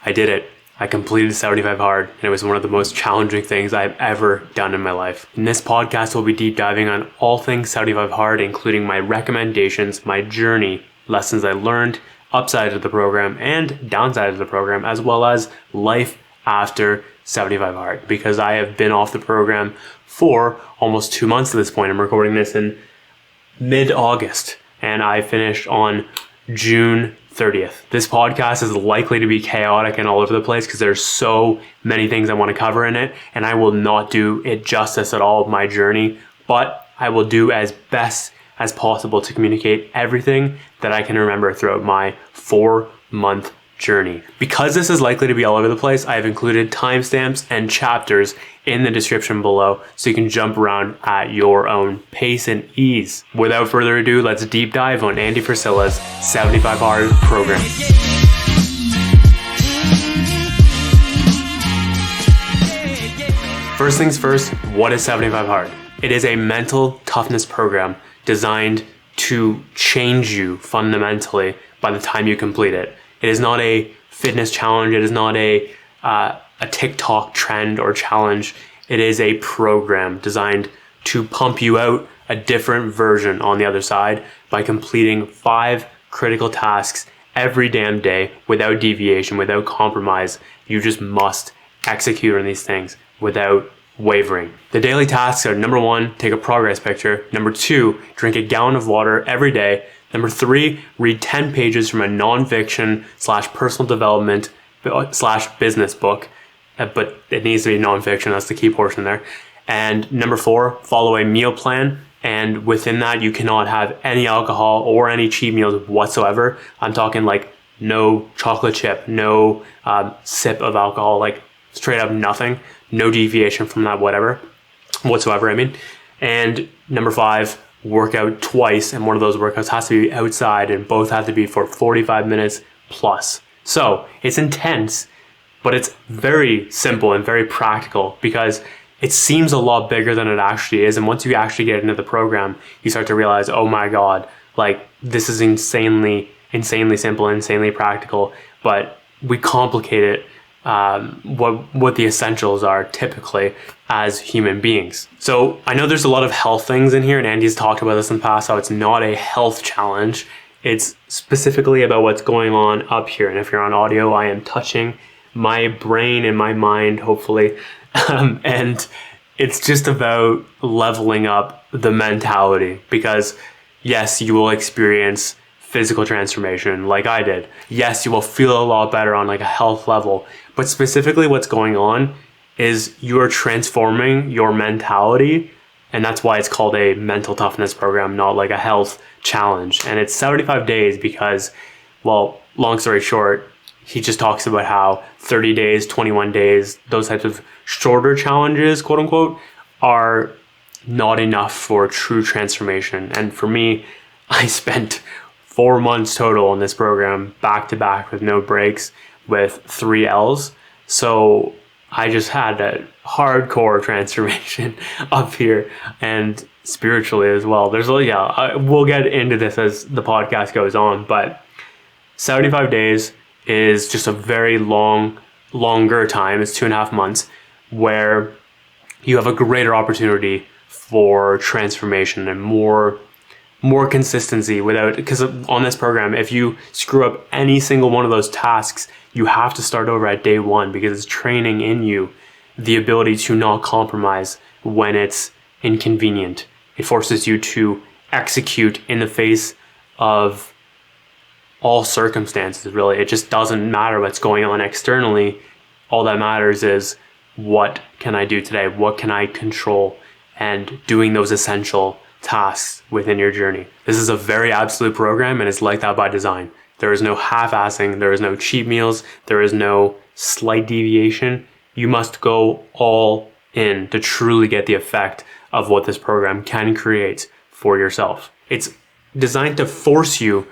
I did it. I completed 75 hard, and it was one of the most challenging things I've ever done in my life. In this podcast, we'll be deep diving on all things 75 hard, including my recommendations, my journey, lessons I learned, upside of the program and downside of the program, as well as life after 75 hard, because I have been off the program for almost 2 months at this point. I'm recording this in mid-August, and I finished on June 30th. This podcast is likely to be chaotic and all over the place because there's so many things I want to cover in it, and I will not do it justice at all of my journey, but I will do as best as possible to communicate everything that I can remember throughout my 4-month journey. Because this is likely to be all over the place, I have included timestamps and chapters in the description below so you can jump around at your own pace and ease. Without further ado, let's deep dive on Andy Frisella's 75 hard program. First things first, what is 75 hard? It is a mental toughness program designed to change you fundamentally by the time you complete it. It is not a fitness challenge. It is not a TikTok trend or challenge. It is a program designed to pump you out a different version on the other side by completing 5 critical tasks every damn day without deviation, without compromise. You just must execute on these things without wavering. The daily tasks are: number 1, take a progress picture. Number 2, drink a gallon of water every day. Number 3, read 10 pages from a nonfiction / personal development / business book, but it needs to be nonfiction. That's the key portion there. And number 4, follow a meal plan. And within that, you cannot have any alcohol or any cheat meals whatsoever. I'm talking like no chocolate chip, no sip of alcohol, like straight up nothing, no deviation from that whatsoever. And number 5, work out twice, and one of those workouts has to be outside, and both have to be for 45 minutes plus. So it's intense, but it's very simple and very practical because it seems a lot bigger than it actually is. And once you actually get into the program, you start to realize, oh my God, like this is insanely simple, insanely practical, but we complicate it what the essentials are typically as human beings. So I know there's a lot of health things in here, and Andy's talked about this in the past, how it's not a health challenge. It's specifically about what's going on up here. And if you're on audio, I am touching my brain and my mind, hopefully. And it's just about leveling up the mentality, because yes, you will experience physical transformation like I did. Yes, you will feel a lot better on like a health level, but specifically what's going on is you are transforming your mentality, and that's why it's called a mental toughness program, not like a health challenge. And it's 75 days because, well, long story short, he just talks about how 30 days, 21 days, those types of shorter challenges, quote unquote, are not enough for true transformation. And for me, I spent 4 months total in this program, back to back with no breaks, with 3 L's. So I just had a hardcore transformation up here, and spiritually as well. We'll get into this as the podcast goes on, but 75 days is just a very longer time. It's 2.5 months where you have a greater opportunity for transformation and more consistency because on this program, if you screw up any single one of those tasks, you have to start over at day 1, because it's training in you the ability to not compromise when it's inconvenient. It forces you to execute in the face of all circumstances, really. It just doesn't matter what's going on externally. All that matters is, what can I do today? What can I control? And doing those essential tasks within your journey. This is a very absolute program, and it's like that by design. There is no half-assing, there is no cheat meals, there is no slight deviation. You must go all in to truly get the effect of what this program can create for yourself. It's designed to force you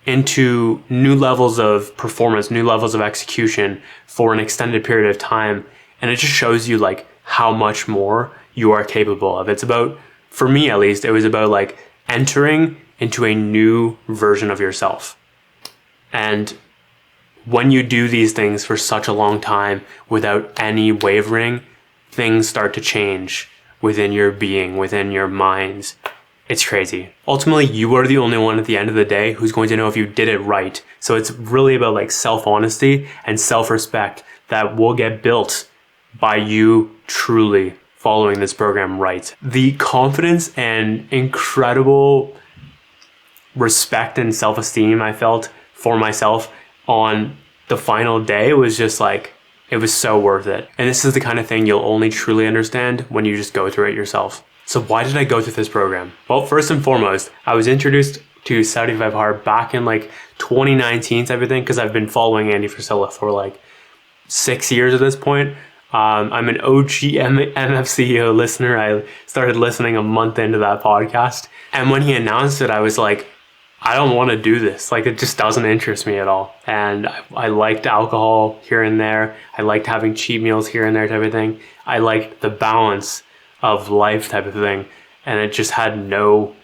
into new levels of performance, new levels of execution for an extended period of time. And it just shows you like how much more you are capable of. It's about, for me at least, it was about like entering into a new version of yourself. And when you do these things for such a long time without any wavering, things start to change within your being, within your minds. It's crazy. Ultimately, you are the only one at the end of the day who's going to know if you did it right. So it's really about like self-honesty and self-respect that will get built by you truly following this program right. The confidence and incredible respect and self-esteem I felt for myself on the final day was just like, it was so worth it. And this is the kind of thing you'll only truly understand when you just go through it yourself. So why did I go through this program? Well, first and foremost, I was introduced to 75 Hard back in like 2019 type of thing, because I've been following Andy Frisella for like 6 years at this point. I'm an OG MFCEO listener. I started listening a month into that podcast. And when he announced it, I was like, I don't want to do this. Like, it just doesn't interest me at all. And I liked alcohol here and there. I liked having cheat meals here and there type of thing. I liked the balance of life type of thing. And it just had no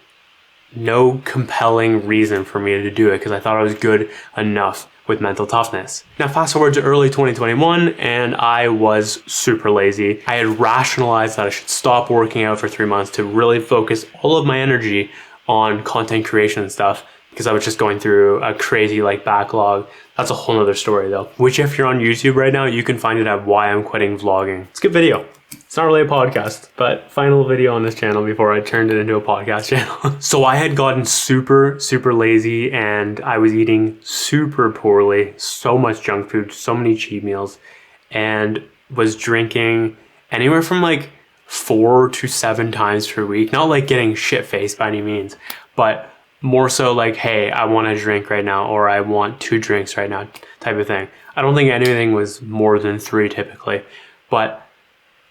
compelling reason for me to do it, because I thought I was good enough with mental toughness. Now fast forward to early 2021 and I was super lazy. I had rationalized that I should stop working out for 3 months to really focus all of my energy on content creation and stuff, because I was just going through a crazy like backlog. That's a whole nother story though, which if you're on YouTube right now, you can find it at Why I'm Quitting Vlogging. It's a good video. It's not really a podcast, but final video on this channel before I turned it into a podcast channel. So I had gotten super lazy and I was eating super poorly, so much junk food, so many cheat meals, and was drinking anywhere from like 4 to 7 times per week. Not like getting shit-faced by any means, but more so like, hey, I want a drink right now, or I want 2 drinks right now type of thing. I don't think anything was more than 3 typically, but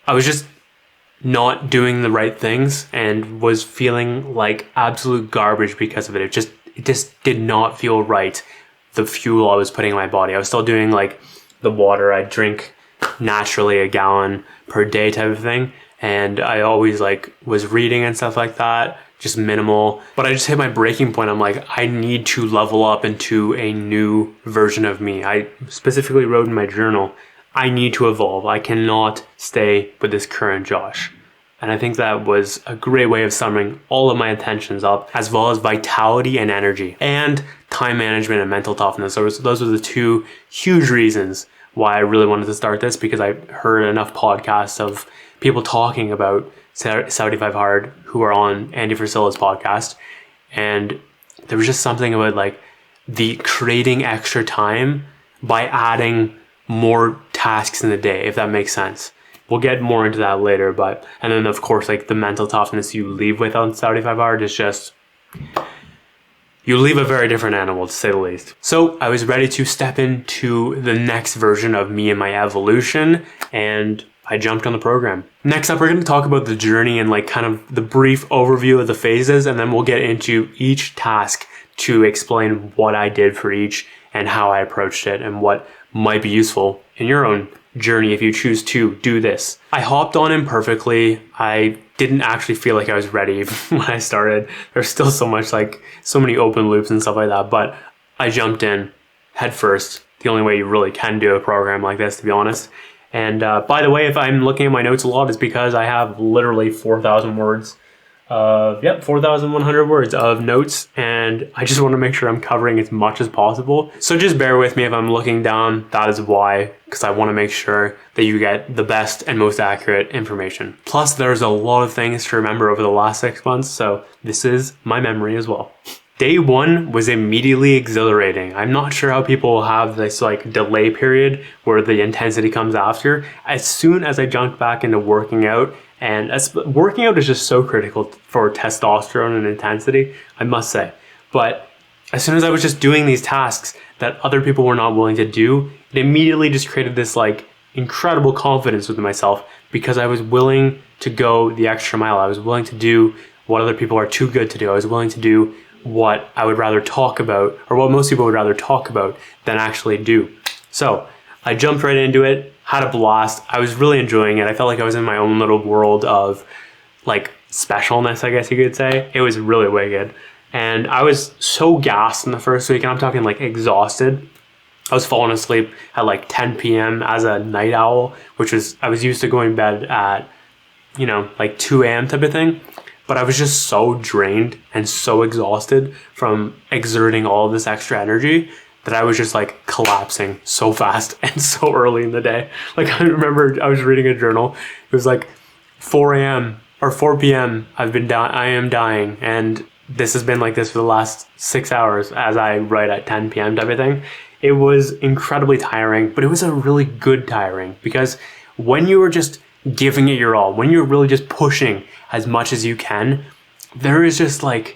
I was just not doing the right things and was feeling like absolute garbage because of it. It just did not feel right, the fuel I was putting in my body. I was still doing like the water. I drink naturally a gallon per day type of thing. And I always like was reading and stuff like that, just minimal. But I just hit my breaking point. I'm like, I need to level up into a new version of me. I specifically wrote in my journal, I need to evolve. I cannot stay with this current Josh. And I think that was a great way of summing all of my intentions up, as well as vitality and energy, and time management and mental toughness. Those were the 2 huge reasons why I really wanted to start this, because I heard enough podcasts of people talking about 75 Hard who are on Andy Frisella's podcast. And there was just something about like the creating extra time by adding more tasks in the day, if that makes sense. We'll get more into that later, but, and then of course, like the mental toughness you leave with on 75 Hard is just, you leave a very different animal, to say the least. So I was ready to step into the next version of me and my evolution, and I jumped on the program. Next up, we're going to talk about the journey and like kind of the brief overview of the phases, and then we'll get into each task to explain what I did for each and how I approached it and what might be useful in your own journey if you choose to do this. I hopped on imperfectly. I didn't actually feel like I was ready when I started. There's still so many open loops and stuff like that, but I jumped in head first. The only way you really can do a program like this, to be honest. And by the way, if I'm looking at my notes a lot, it's because I have literally 4,000 words. 4,100 words of notes, and I just want to make sure I'm covering as much as possible. So just bear with me if I'm looking down. That is why, because I want to make sure that you get the best and most accurate information. Plus, there's a lot of things to remember over the last 6 months, so this is my memory as well. Day 1 was immediately exhilarating. I'm not sure how people have this like delay period where the intensity comes after. As soon as I jumped back into working out, and working out is just so critical for testosterone and intensity, I must say. But as soon as I was just doing these tasks that other people were not willing to do, it immediately just created this like incredible confidence within myself, because I was willing to go the extra mile. I was willing to do what other people are too good to do. I was willing to do what I would rather talk about, or what most people would rather talk about than actually do. So I jumped right into it, had a blast. I was really enjoying it. I felt like I was in my own little world of like specialness, I guess you could say. It was really wicked. And I was so gassed in the first week, and I'm talking like exhausted. I was falling asleep at like 10 p.m. as a night owl, I was used to going to bed at, like 2 a.m. type of thing. But I was just so drained and so exhausted from exerting all of this extra energy that I was just like collapsing so fast and so early in the day. Like I remember I was reading a journal. It was like 4 a.m. or 4 p.m. I am dying. And this has been like this for the last 6 hours as I write at 10 p.m. type of thing. It was incredibly tiring, but it was a really good tiring, because when you were just giving it your all, when you're really just pushing as much as you can, there is just like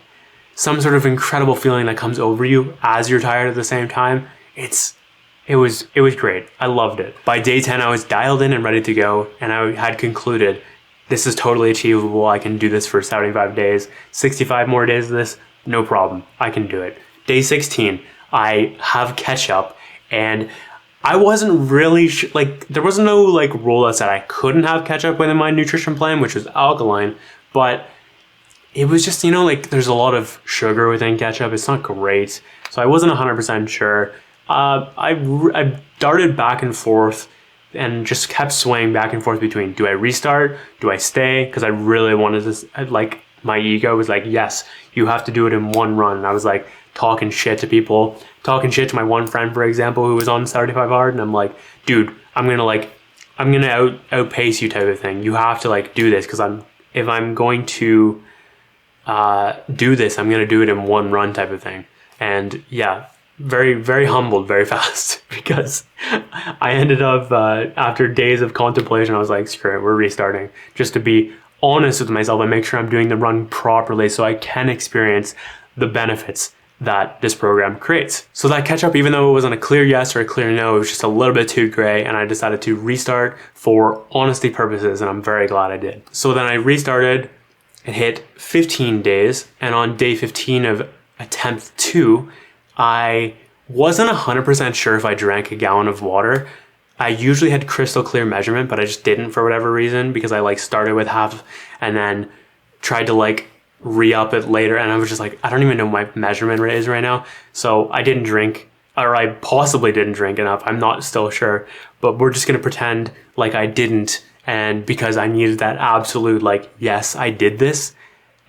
some sort of incredible feeling that comes over you as you're tired at the same time. It was great. I loved it. By day 10, I was dialed in and ready to go, and I had concluded this is totally achievable. I can do this for 75 days, 65 more days of this, no problem. I can do it. Day 16, I have ketchup, and I wasn't really there was no like rule that said I couldn't have ketchup within my nutrition plan, which was alkaline, but it was just, like there's a lot of sugar within ketchup. It's not great. So I wasn't 100% sure. I darted back and forth and just kept swaying back and forth between, do I restart? Do I stay? Because I really wanted this, like my ego was like, yes, you have to do it in one run. And I was like talking shit to people, talking shit to my one friend, for example, who was on 75 hard. And I'm like, dude, I'm going to outpace you type of thing. You have to like do this, because if I'm going to do this, I'm going to do it in one run type of thing. And yeah, very, very humbled very fast, because I ended up, after days of contemplation, I was like, screw it, we're restarting, just to be honest with myself and make sure I'm doing the run properly so I can experience the benefits that this program creates. So that catch up, even though it wasn't a clear yes or a clear no, it was just a little bit too gray, and I decided to restart for honesty purposes, and I'm very glad I did. So then I restarted. It hit 15 days, and on day 15 of attempt 2, I wasn't 100% sure if I drank a gallon of water. I usually had crystal clear measurement, but I just didn't for whatever reason, because I like started with half and then tried to like re-up it later, and I was just like, I don't even know what my measurement rate is right now. So I didn't drink, or I possibly didn't drink enough. I'm not still sure, but we're just going to pretend like I didn't. And because I needed that absolute like, yes, I did this,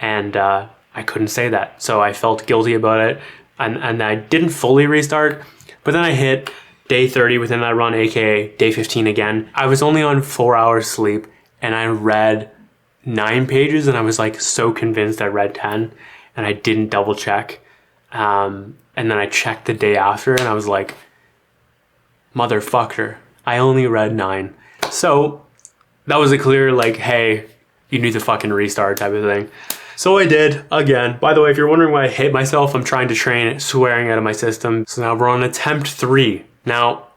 and I couldn't say that. So I felt guilty about it, and I didn't fully restart. But then I hit day 30 within that run, aka day 15 again. I was only on 4 hours sleep, and I read 9 pages, and I was like so convinced I read 10, and I didn't double check. And then I checked the day after, and I was like, motherfucker, I only read 9. So that was a clear like, hey, you need to fucking restart type of thing. So I did again. By the way, if you're wondering why I hate myself, I'm trying to train swearing out of my system. So now we're on attempt 3. Now,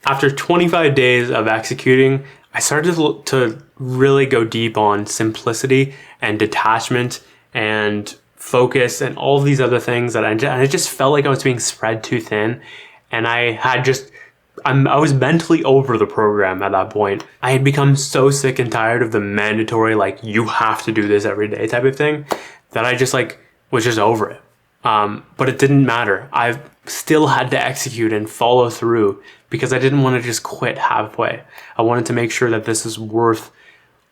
after 25 days of executing, I started to really go deep on simplicity and detachment and focus and all of these other things that I just felt like I was being spread too thin. And I was mentally over the program at that point. I had become so sick and tired of the mandatory, like, you have to do this every day type of thing, that I just like was just over it. But it didn't matter. I still had to execute and follow through, because I didn't want to just quit halfway. I wanted to make sure that this is worth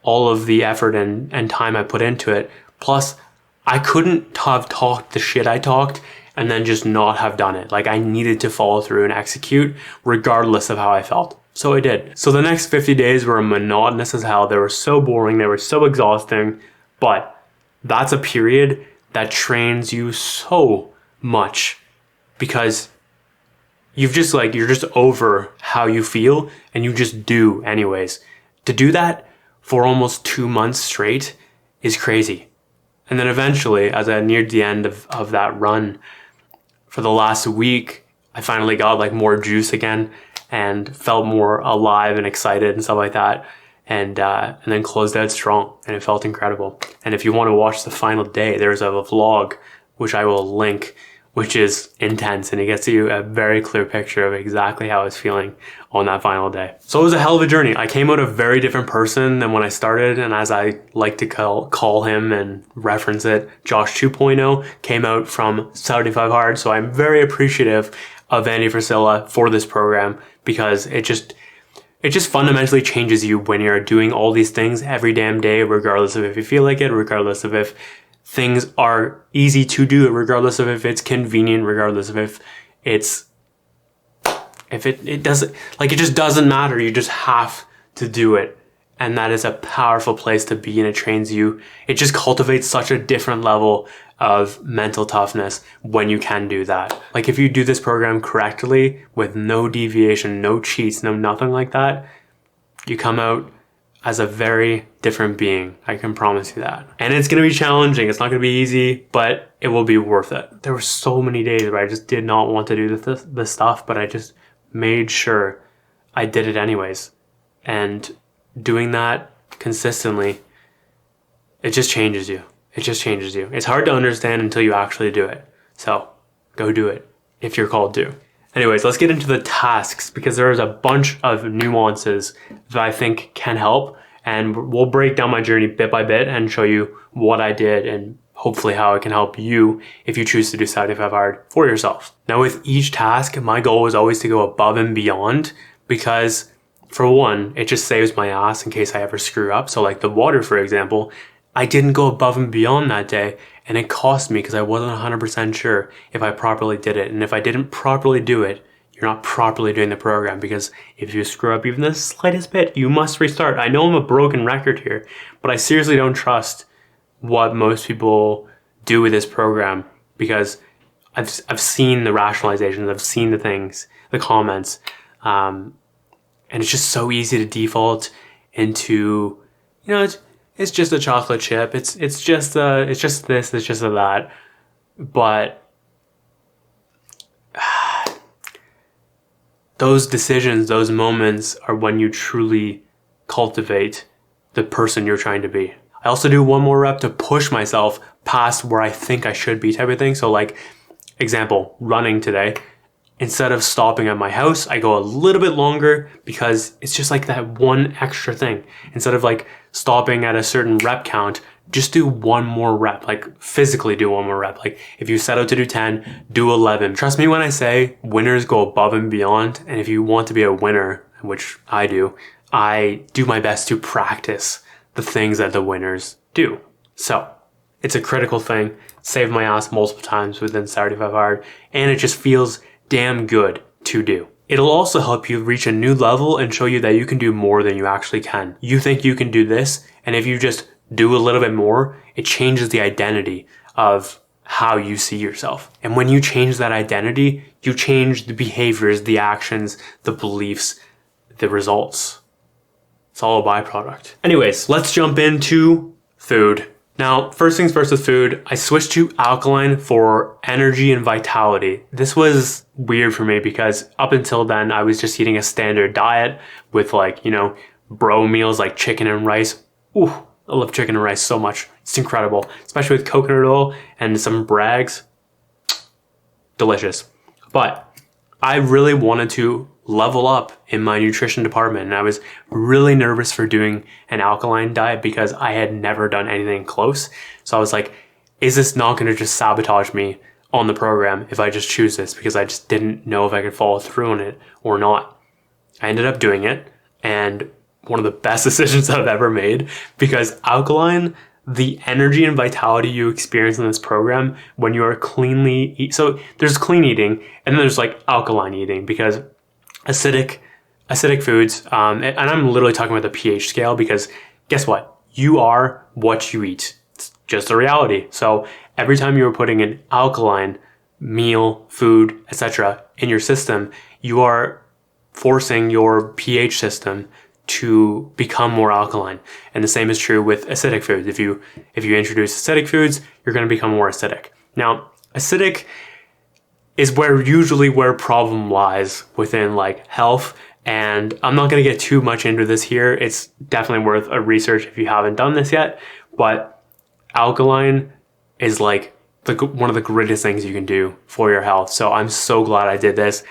all of the effort and time I put into it. Plus, I couldn't have talked the shit I talked and then just not have done it. Like, I needed to follow through and execute regardless of how I felt. So I did. So the next 50 days were monotonous as hell. They were so boring. They were so exhausting. But that's a period that trains you so much, because you're just over how you feel and you just do anyways. To do that for almost 2 months straight is crazy. And then eventually, as I neared the end of that run, for the last week, I finally got like more juice again and felt more alive and excited and stuff like that. And then closed out strong, and it felt incredible. And if you want to watch the final day, there's a vlog, which I will link, which is intense, and it gets you a very clear picture of exactly how I was feeling on that final day. So it was a hell of a journey. I came out a very different person than when I started, and as I like to call him and reference it, Josh 2.0 came out from 75 hard. So I'm very appreciative of Andy Frisella for this program, because it just fundamentally changes you when you're doing all these things every damn day, regardless of if you feel like it, regardless of if things are easy to do, regardless of if it's convenient, regardless of if it doesn't, like, it just doesn't matter. You just have to do it. And that is a powerful place to be, and it trains you. It just cultivates such a different level of mental toughness when you can do that. Like, if you do this program correctly with no deviation, no cheats, no nothing like that, you come out as a very different being. I can promise you that. And it's going to be challenging. It's not going to be easy, but it will be worth it. There were so many days where I just did not want to do this stuff, but I just made sure I did it anyways. And doing that consistently, it just changes you. It just changes you. It's hard to understand until you actually do it. So go do it if you're called to. Anyways, let's get into the tasks, because there's a bunch of nuances that I think can help. And we'll break down my journey bit by bit and show you what I did and hopefully how it can help you if you choose to do 75 hard for yourself. Now, with each task, my goal was always to go above and beyond, because for one, it just saves my ass in case I ever screw up. So like the water, for example, I didn't go above and beyond that day, and it cost me because I wasn't 100% sure if I properly did it. And if I didn't properly do it, you're not properly doing the program, because if you screw up even the slightest bit, you must restart. I know I'm a broken record here, but I seriously don't trust what most people do with this program, because I've seen the rationalizations, I've seen the things, the comments, and it's just so easy to default into, it's just a chocolate chip. It's just this, it's just that. But those decisions, those moments are when you truly cultivate the person you're trying to be. I also do one more rep to push myself past where I think I should be, type of thing. So like, example, running today. Instead of stopping at my house, I go a little bit longer, because it's just like that one extra thing. Instead of like stopping at a certain rep count, just do one more rep, like physically do one more rep. Like if you set out to do 10, do 11. Trust me when I say winners go above and beyond. And if you want to be a winner, which I do my best to practice the things that the winners do. So it's a critical thing. Saved my ass multiple times within 75 hard, and it just feels damn good to do. It'll also help you reach a new level and show you that you can do more than you actually can. You think you can do this, and if you just do a little bit more, it changes the identity of how you see yourself. And when you change that identity, you change the behaviors, the actions, the beliefs, the results. It's all a byproduct. Anyways, let's jump into food. Now, first things first with food, I switched to alkaline for energy and vitality. This was weird for me because up until then, I was just eating a standard diet with bro meals like chicken and rice. Ooh, I love chicken and rice so much. It's incredible, especially with coconut oil and some Bragg's. Delicious. But I really wanted to level up in my nutrition department, and I was really nervous for doing an alkaline diet because I had never done anything close. So I was like, is this not going to just sabotage me on the program if I just choose this? Because I just didn't know if I could follow through on it or not. I ended up doing it, and one of the best decisions I've ever made, because alkaline, the energy and vitality you experience in this program when you are cleanly eat. So there's clean eating, and then there's like alkaline eating, because acidic foods, and I'm literally talking about the pH scale, because guess what? You are what you eat. It's just a reality. So every time you are putting an alkaline meal, food, etc. in your system, you are forcing your pH system to become more alkaline. And the same is true with acidic foods. If you introduce acidic foods, you're going to become more acidic. Now, acidic is where problem lies within like health. And I'm not going to get too much into this here. It's definitely worth a research if you haven't done this yet. But alkaline is like one of the greatest things you can do for your health. So I'm so glad I did this.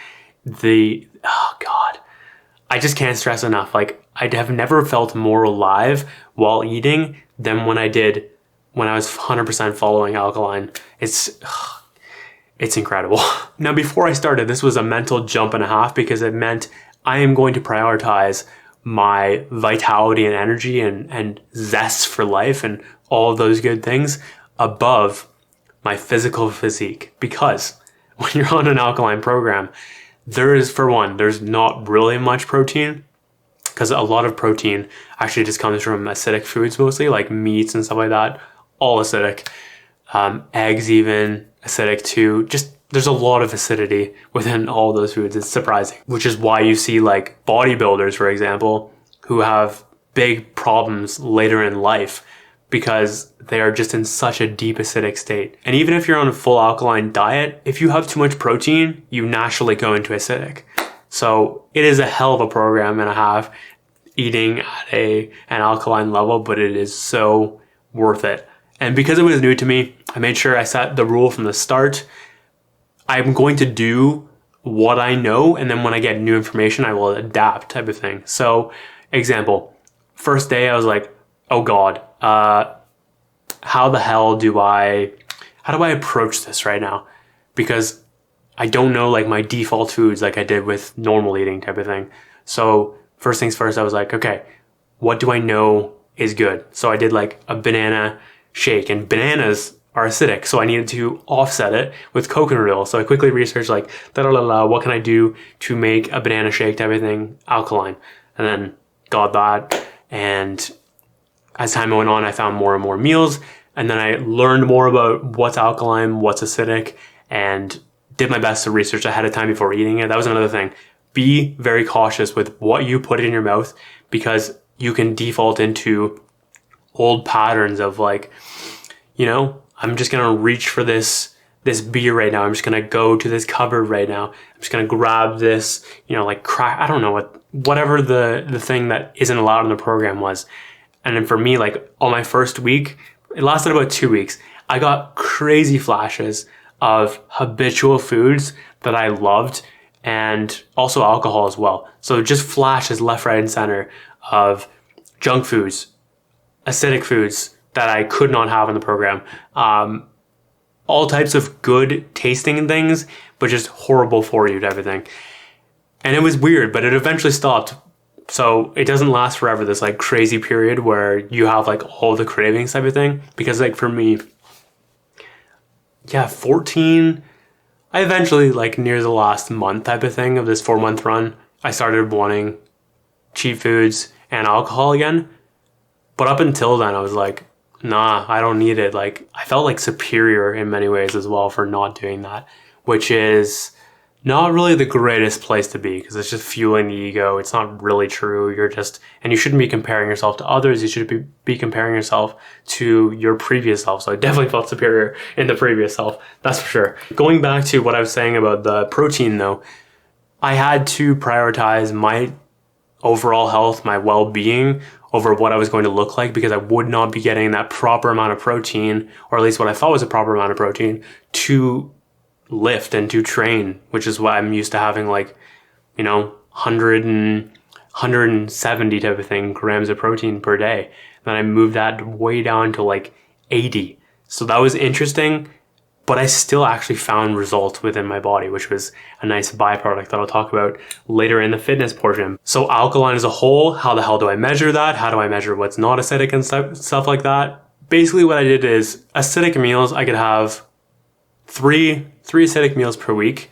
I just can't stress enough. Like, I have never felt more alive while eating than when I did when I was 100% following alkaline. It's It's incredible. Now, before I started, this was a mental jump and a half because it meant I am going to prioritize my vitality and energy and zest for life and all of those good things above my physical physique. Because when you're on an alkaline program, there's not really much protein, because a lot of protein actually just comes from acidic foods mostly, like meats and stuff like that, all acidic. Eggs even, acidic too. Just there's a lot of acidity within all those foods. It's surprising, which is why you see like bodybuilders, for example, who have big problems later in life because they are just in such a deep acidic state. And even if you're on a full alkaline diet, if you have too much protein, you naturally go into acidic. So it is a hell of a program and a half eating at an alkaline level, but it is so worth it. And because it was new to me, I made sure I set the rule from the start. I'm going to do what I know, and then when I get new information, I will adapt, type of thing. So, example, first day I was like, oh God, how do I approach this right now? Because I don't know like my default foods like I did with normal eating, type of thing. So first things first, I was like, okay, what do I know is good? So I did like a banana shake, and bananas are acidic, so I needed to offset it with coconut oil. So I quickly researched like, what can I do to make a banana shake, type of thing, alkaline? And then got that. And as time went on, I found more and more meals. And then I learned more about what's alkaline, what's acidic, and did my best to research ahead of time before eating it. That was another thing. Be very cautious with what you put in your mouth, because you can default into old patterns of like, I'm just going to reach for this beer right now. I'm just going to go to this cupboard right now. I'm just going to grab this, like crack. I don't know whatever the thing that isn't allowed in the program was. And then for me, like on my first week, it lasted about 2 weeks. I got crazy flashes of habitual foods that I loved, and also alcohol as well. So just flashes left, right, and center of junk foods, acidic foods that I could not have in the program. All types of good tasting things, but just horrible for you type of thing. And it was weird, but it eventually stopped. So it doesn't last forever, this like crazy period where you have like all the cravings type of thing. Because like for me, 14, I eventually like near the last month type of thing of this 4-month run, I started wanting cheap foods and alcohol again. But up until then, I was like, nah, I don't need it. Like I felt like superior in many ways as well for not doing that, which is not really the greatest place to be, because it's just fueling the ego. It's not really true. And you shouldn't be comparing yourself to others. You should be comparing yourself to your previous self. So I definitely felt superior in the previous self. That's for sure. Going back to what I was saying about the protein though, I had to prioritize my overall health, my well-being over what I was going to look like, because I would not be getting that proper amount of protein, or at least what I thought was a proper amount of protein to lift and to train, which is why I'm used to having like, 170 type of thing grams of protein per day. Then I moved that way down to like 80. So that was interesting, but I still actually found results within my body, which was a nice byproduct that I'll talk about later in the fitness portion. So alkaline as a whole, how the hell do I measure that? How do I measure what's not acidic and stuff like that? Basically what I did is acidic meals, I could have three acidic meals per week.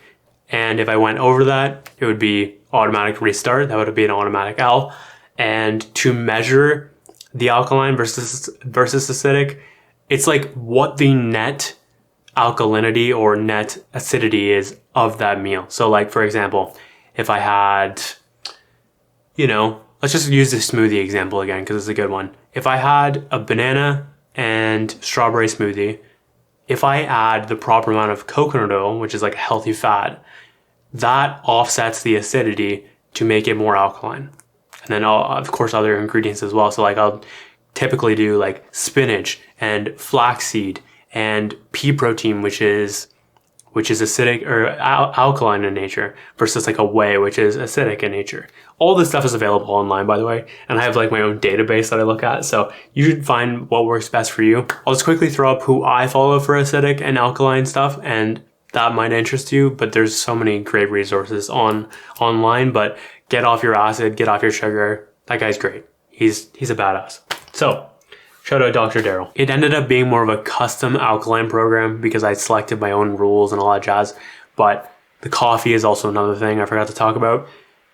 And if I went over that, it would be automatic restart. That would be an automatic L. And to measure the alkaline versus acidic, it's like what the net alkalinity or net acidity is of that meal. So like, for example, if I had, let's just use the smoothie example again, because it's a good one. If I had a banana and strawberry smoothie, if I add the proper amount of coconut oil, which is like a healthy fat, that offsets the acidity to make it more alkaline. And then of course other ingredients as well. So like I'll typically do like spinach and flaxseed and pea protein, which is acidic or alkaline in nature, versus like a whey, which is acidic in nature. All this stuff is available online, by the way, and I have like my own database that I look at, so you should find what works best for you. I'll just quickly throw up who I follow for acidic and alkaline stuff, and that might interest you, but there's so many great resources online. But get off your acid, get off your sugar. That guy's great. He's a badass. So shout out Dr. Daryl. It ended up being more of a custom alkaline program because I selected my own rules and all that jazz. But the coffee is also another thing I forgot to talk about.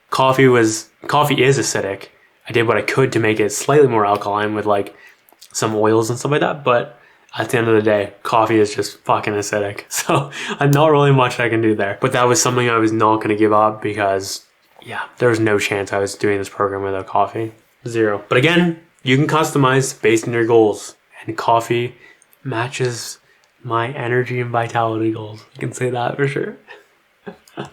Coffee is acidic. I did what I could to make it slightly more alkaline with like some oils and stuff like that. But at the end of the day, coffee is just fucking acidic. So not really much I can do there. But that was something I was not going to give up because, yeah, there was no chance I was doing this program without coffee. Zero. But again, you can customize based on your goals. And coffee matches my energy and vitality goals. I can say that for sure.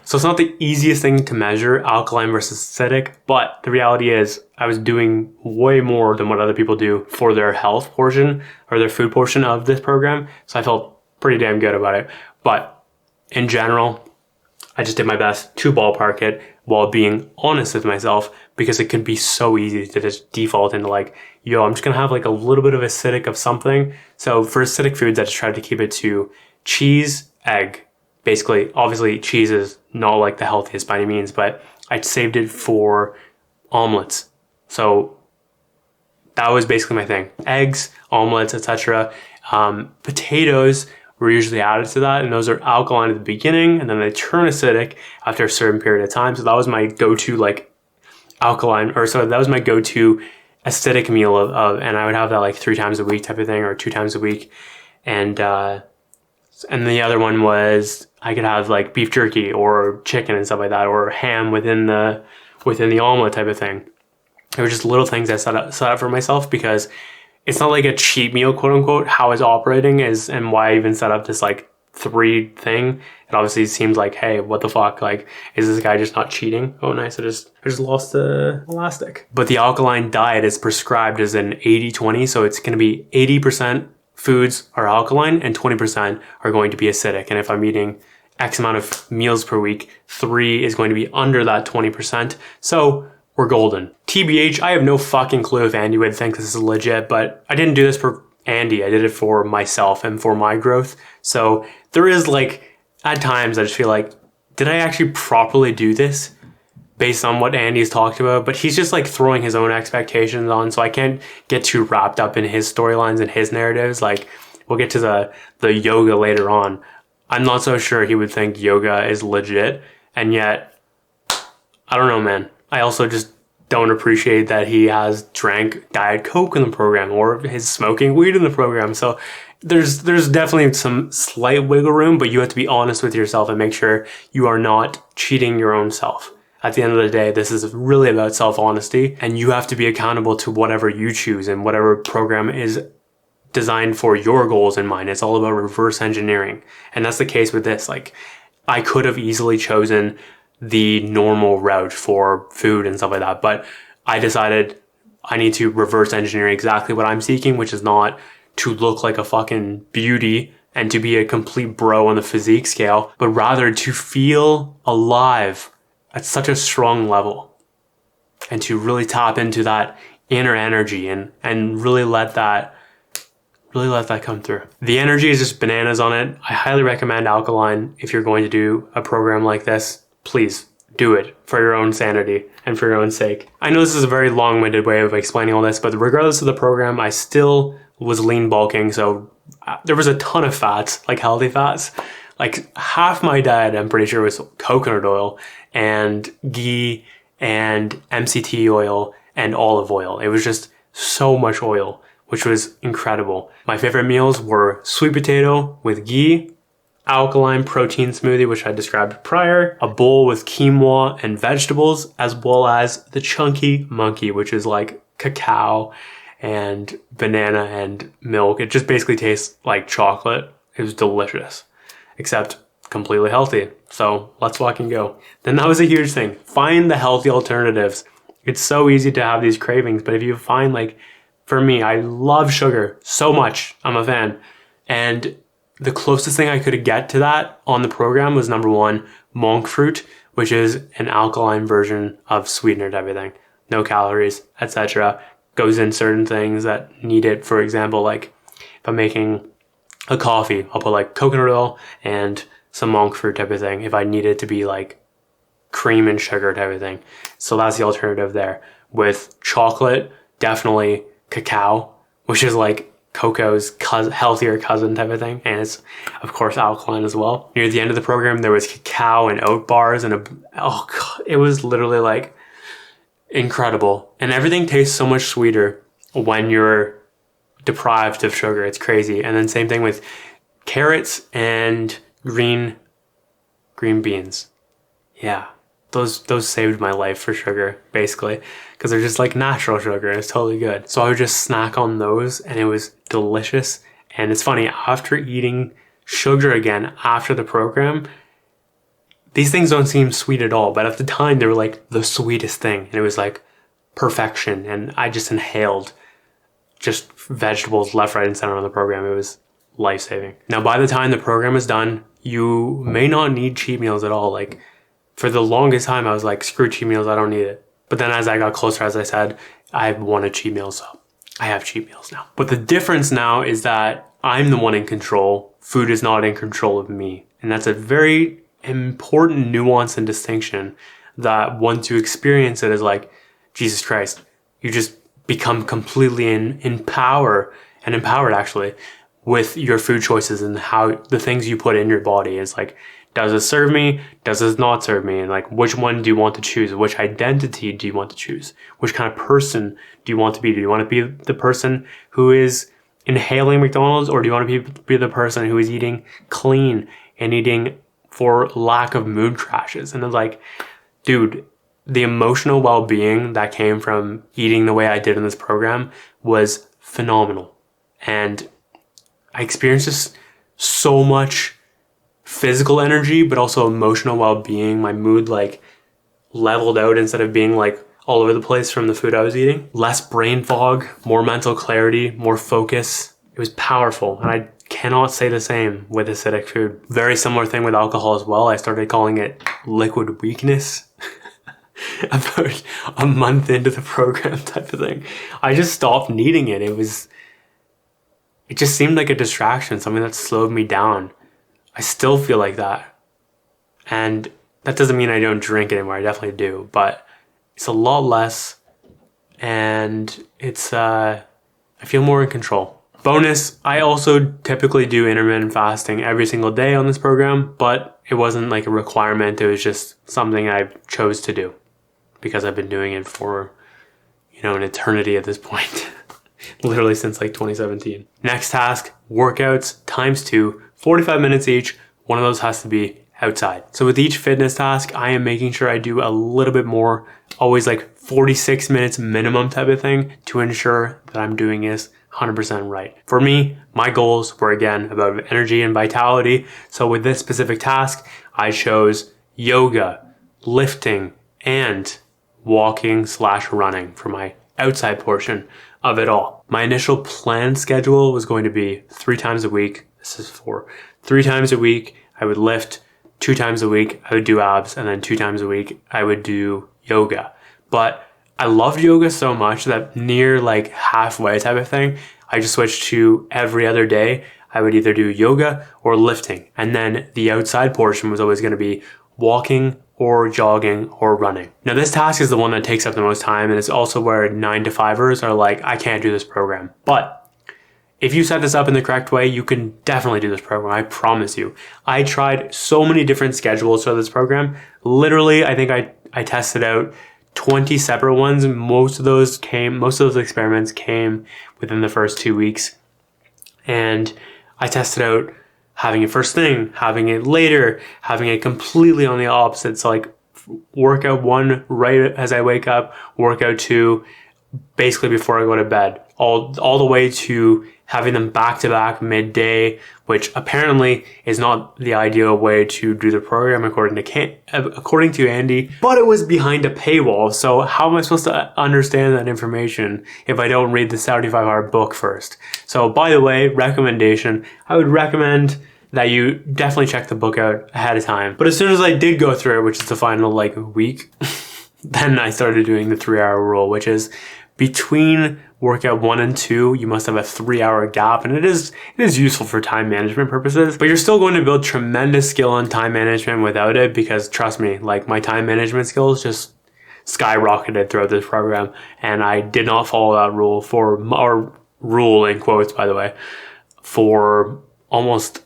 So it's not the easiest thing to measure, alkaline versus acidic, but the reality is I was doing way more than what other people do for their health portion or their food portion of this program. So I felt pretty damn good about it. But in general, I just did my best to ballpark it while being honest with myself, because it can be so easy to just default into like, yo, I'm just going to have like a little bit of acidic of something. So for acidic foods, I just tried to keep it to cheese, egg. Basically, obviously, cheese is not like the healthiest by any means, but I saved it for omelets. So that was basically my thing. Eggs, omelets, etc. Potatoes were usually added to that, and those are alkaline at the beginning, and then they turn acidic after a certain period of time. So that was my go-to like alkaline, or so that was my go-to acidic meal and I would have that like 3 times a week type of thing, or 2 times a week, and the other one was I could have like beef jerky or chicken and stuff like that, or ham within the omelet type of thing. It was just little things I set up for myself, because it's not like a cheat meal, quote unquote. How it's operating is, and why I even set up this like 3 thing. It obviously seems like, hey, what the fuck? Like, is this guy just not cheating? Oh, nice. I just lost the elastic. But the alkaline diet is prescribed as an 80-20. So it's going to be 80% foods are alkaline and 20% are going to be acidic. And if I'm eating X amount of meals per week, 3 is going to be under that 20%. So we're golden. TBH, I have no fucking clue if Andy would think this is legit, but I didn't do this for Andy. I did it for myself and for my growth. So there is like, at times I just feel like, did I actually properly do this based on what Andy's talked about? But he's just like throwing his own expectations on, so I can't get too wrapped up in his storylines and his narratives. Like, we'll get to the yoga later on. I'm not so sure he would think yoga is legit, and yet, I don't know, man. I also just don't appreciate that he has drank Diet Coke in the program, or is smoking weed in the program. So there's definitely some slight wiggle room, but you have to be honest with yourself and make sure you are not cheating your own self. At the end of the day, this is really about self-honesty, and you have to be accountable to whatever you choose and whatever program is designed for your goals in mind. It's all about reverse engineering. And that's the case with this. Like, I could have easily chosen the normal route for food and stuff like that, but I decided I need to reverse engineer exactly what I'm seeking, which is not to look like a fucking beauty and to be a complete bro on the physique scale, but rather to feel alive at such a strong level and to really tap into that inner energy and really let that come through. The energy is just bananas on it. I highly recommend alkaline. If you're going to do a program like this, please do it for your own sanity and for your own sake. I know this is a very long-winded way of explaining all this, but regardless of the program, I still was lean bulking. So there was a ton of fats, like healthy fats. Like half my diet, I'm pretty sure, was coconut oil and ghee and MCT oil and olive oil. It was just so much oil, which was incredible. My favorite meals were sweet potato with ghee, alkaline protein smoothie, which I described prior, a bowl with quinoa and vegetables, as well as the chunky monkey, which is like cacao and banana and milk. It just basically tastes like chocolate. It was delicious, except completely healthy. So let's fucking go. Then that was a huge thing. Find the healthy alternatives. It's so easy to have these cravings, but if you find, like, for me, I love sugar so much. I'm a fan. And the closest thing I could get to that on the program was number 1, monk fruit, which is an alkaline version of sweetener type of thing. No calories, etc. Goes in certain things that need it. For example, like if I'm making a coffee, I'll put like coconut oil and some monk fruit type of thing if I needed to be like cream and sugar type of thing. So that's the alternative there. With chocolate, definitely cacao, which is like cocoa's healthier cousin type of thing. And it's, of course, alkaline as well. Near the end of the program, there was cacao and oat bars and oh God, it was literally like incredible. And everything tastes so much sweeter when you're deprived of sugar. It's crazy. And then same thing with carrots and green beans. Yeah. Those saved my life for sugar, basically, because they're just like natural sugar and it's totally good. So I would just snack on those and it was delicious. And it's funny, after eating sugar again after the program, these things don't seem sweet at all, but at the time they were like the sweetest thing. And it was like perfection. And I just inhaled just vegetables left, right, and center on the program. It was life-saving. Now, by the time the program is done, you may not need cheat meals at all. Like, for the longest time, I was like, screw cheat meals, I don't need it. But then as I got closer, as I said, I wanted cheat meals, so I have cheat meals now. But the difference now is that I'm the one in control. Food is not in control of me. And that's a very important nuance and distinction that once you experience it is like, Jesus Christ, you just become completely empowered actually with your food choices and how the things you put in your body. It's like, does it serve me? Does it not serve me? And like, which one do you want to choose? Which identity do you want to choose? Which kind of person do you want to be? Do you want to be the person who is inhaling McDonald's, or do you want to be the person who is eating clean and eating for lack of mood crashes? And it's like, dude, the emotional well-being that came from eating the way I did in this program was phenomenal. And I experienced just so much physical energy, but also emotional well-being. My mood like leveled out instead of being like all over the place from the food I was eating. Less brain fog, more mental clarity, more focus. It was powerful. And I cannot say the same with acidic food. Very similar thing with alcohol as well. I started calling it liquid weakness about a month into the program type of thing. I just stopped needing it. It just seemed like a distraction, something that slowed me down. I still feel like that. And that doesn't mean I don't drink anymore. I definitely do. But it's a lot less. And it's, I feel more in control. Bonus, I also typically do intermittent fasting every single day on this program. But it wasn't like a requirement. It was just something I chose to do. Because I've been doing it for, an eternity at this point. Literally since like 2017. Next task, workouts times 2. 45 minutes each. One of those has to be outside. So with each fitness task, I am making sure I do a little bit more, always like 46 minutes minimum type of thing, to ensure that I'm doing this 100% right. For me, my goals were again about energy and vitality. So with this specific task, I chose yoga, lifting, and walking/running for my outside portion of it all. My initial planned schedule was going to be 3 times a week. This is for 3 times a week, I would lift. 2 times a week, I would do abs. And then 2 times a week, I would do yoga. But I loved yoga so much that near like halfway type of thing, I just switched to every other day. I would either do yoga or lifting. And then the outside portion was always going to be walking or jogging or running. Now this task is the one that takes up the most time, and it's also where 9 to 5ers are like, I can't do this program. But if you set this up in the correct way, you can definitely do this program. I promise you. I tried so many different schedules for this program. Literally, I think I tested out 20 separate ones. Most of those experiments came within the first 2 weeks. And I tested out having it first thing, having it later, having it completely on the opposite. So like workout 1 right as I wake up, workout 2 basically before I go to bed, all the way to having them back to back midday, which apparently is not the ideal way to do the program according to Andy, but it was behind a paywall. So how am I supposed to understand that information if I don't read the 75-hour book first? So by the way, recommendation, I would recommend that you definitely check the book out ahead of time. But as soon as I did go through it, which is the final week, then I started doing the 3-hour rule, which is between workout 1 and 2, you must have a 3-hour gap, and it is useful for time management purposes, but you're still going to build tremendous skill on time management without it, because trust me, like my time management skills just skyrocketed throughout this program, and I did not follow that rule in quotes, by the way, for almost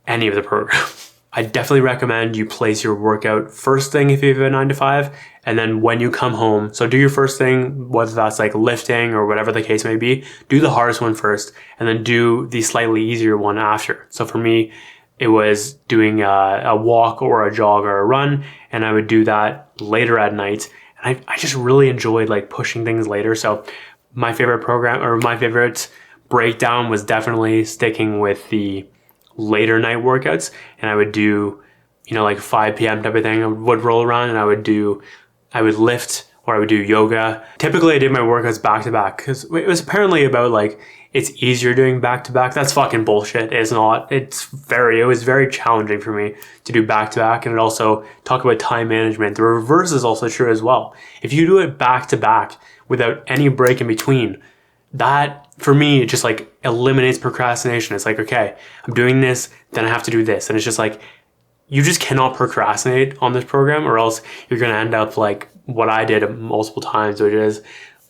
any of the program. I definitely recommend you place your workout first thing if you have a 9 to 5, and then when you come home, so do your first thing, whether that's like lifting or whatever the case may be, do the hardest one first, and then do the slightly easier one after. So for me, it was doing a walk or a jog or a run, and I would do that later at night. And I just really enjoyed like pushing things later. So my favorite breakdown was definitely sticking with the later night workouts, and I would do, like 5 p.m. type of thing. I would roll around and I would lift, or I would do yoga. Typically I did my workouts back to back, because it was apparently about like, it's easier doing back to back. That's fucking bullshit. It's not. It was very challenging for me to do back to back. And it also, talk about time management, the reverse is also true as well. If you do it back to back without any break in between, that for me, it just like eliminates procrastination. It's like, okay, I'm doing this, then I have to do this. And it's just like, you just cannot procrastinate on this program, or else you're going to end up like what I did multiple times, which is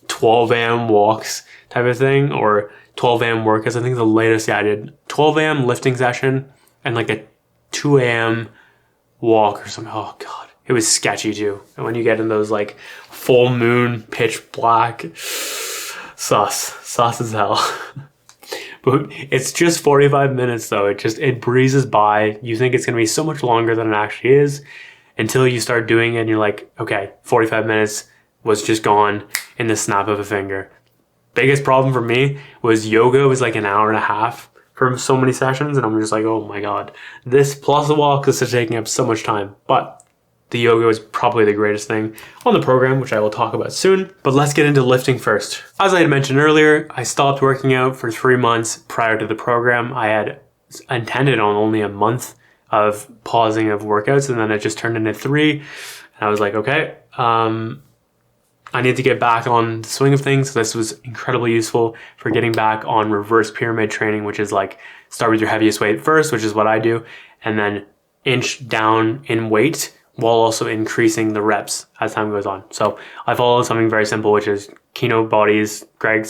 12 a.m. walks type of thing, or 12 a.m. workouts. I think the latest, I did 12 a.m. lifting session and like a 2 a.m. walk or something. Oh God, it was sketchy too. And when you get in those like full moon, pitch black, sus as hell. But it's just 45 minutes though. It breezes by. You think it's going to be so much longer than it actually is, until you start doing it and you're like, okay, 45 minutes was just gone in the snap of a finger. Biggest problem for me was yoga was like an hour and a half for so many sessions, and I'm just like, oh my God, this plus the walk is taking up so much time. But the yoga was probably the greatest thing on the program, which I will talk about soon. But let's get into lifting first. As I had mentioned earlier, I stopped working out for 3 months prior to the program. I had intended on only a month of pausing of workouts, and then it just turned into 3. And I was like, okay, I need to get back on the swing of things. So this was incredibly useful for getting back on reverse pyramid training, which is like start with your heaviest weight first, which is what I do, and then inch down in weight while also increasing the reps as time goes on. So I followed something very simple, which is Kino Body's Greg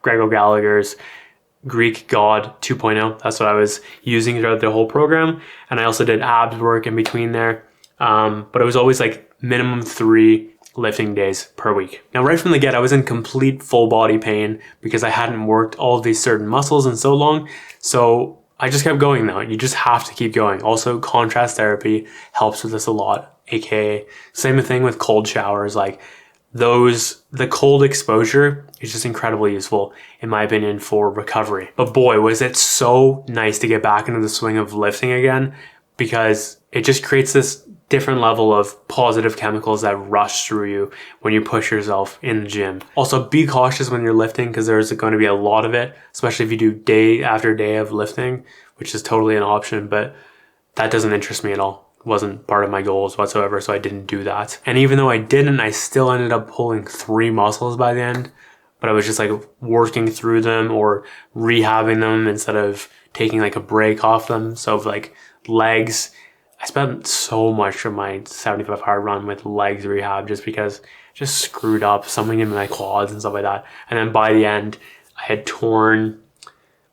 O'Gallagher's Greek God 2.0. That's what I was using throughout the whole program. And I also did abs work in between there. But it was always like minimum 3 lifting days per week. Now, right from the get, I was in complete full body pain because I hadn't worked all of these certain muscles in so long. So I just kept going though. You just have to keep going. Also, contrast therapy helps with this a lot, aka same thing with cold showers. Like the cold exposure is just incredibly useful in my opinion for recovery. But boy, was it so nice to get back into the swing of lifting again, because it just creates this different level of positive chemicals that rush through you when you push yourself in the gym. Also, be cautious when you're lifting, because there's going to be a lot of it, especially if you do day after day of lifting, which is totally an option, but that doesn't interest me at all. It wasn't part of my goals whatsoever, so I didn't do that. And even though I didn't, I still ended up pulling 3 muscles by the end, but I was just like working through them or rehabbing them instead of taking like a break off them. So like legs, I spent so much of my 75 hard run with legs rehab just because I just screwed up something in my quads and stuff like that. And then by the end, I had torn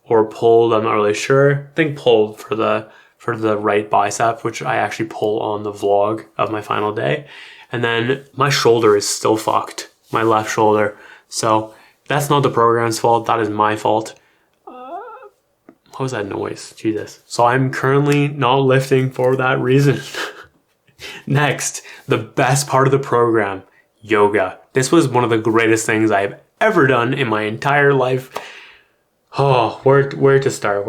or pulled, I'm not really sure. I think pulled for the right bicep, which I actually pull on the vlog of my final day. And then my shoulder is still fucked, my left shoulder. So that's not the program's fault, that is my fault. What was that noise? Jesus. So I'm currently not lifting for that reason. Next, the best part of the program, yoga. This was one of the greatest things I've ever done in my entire life. Oh, where to start?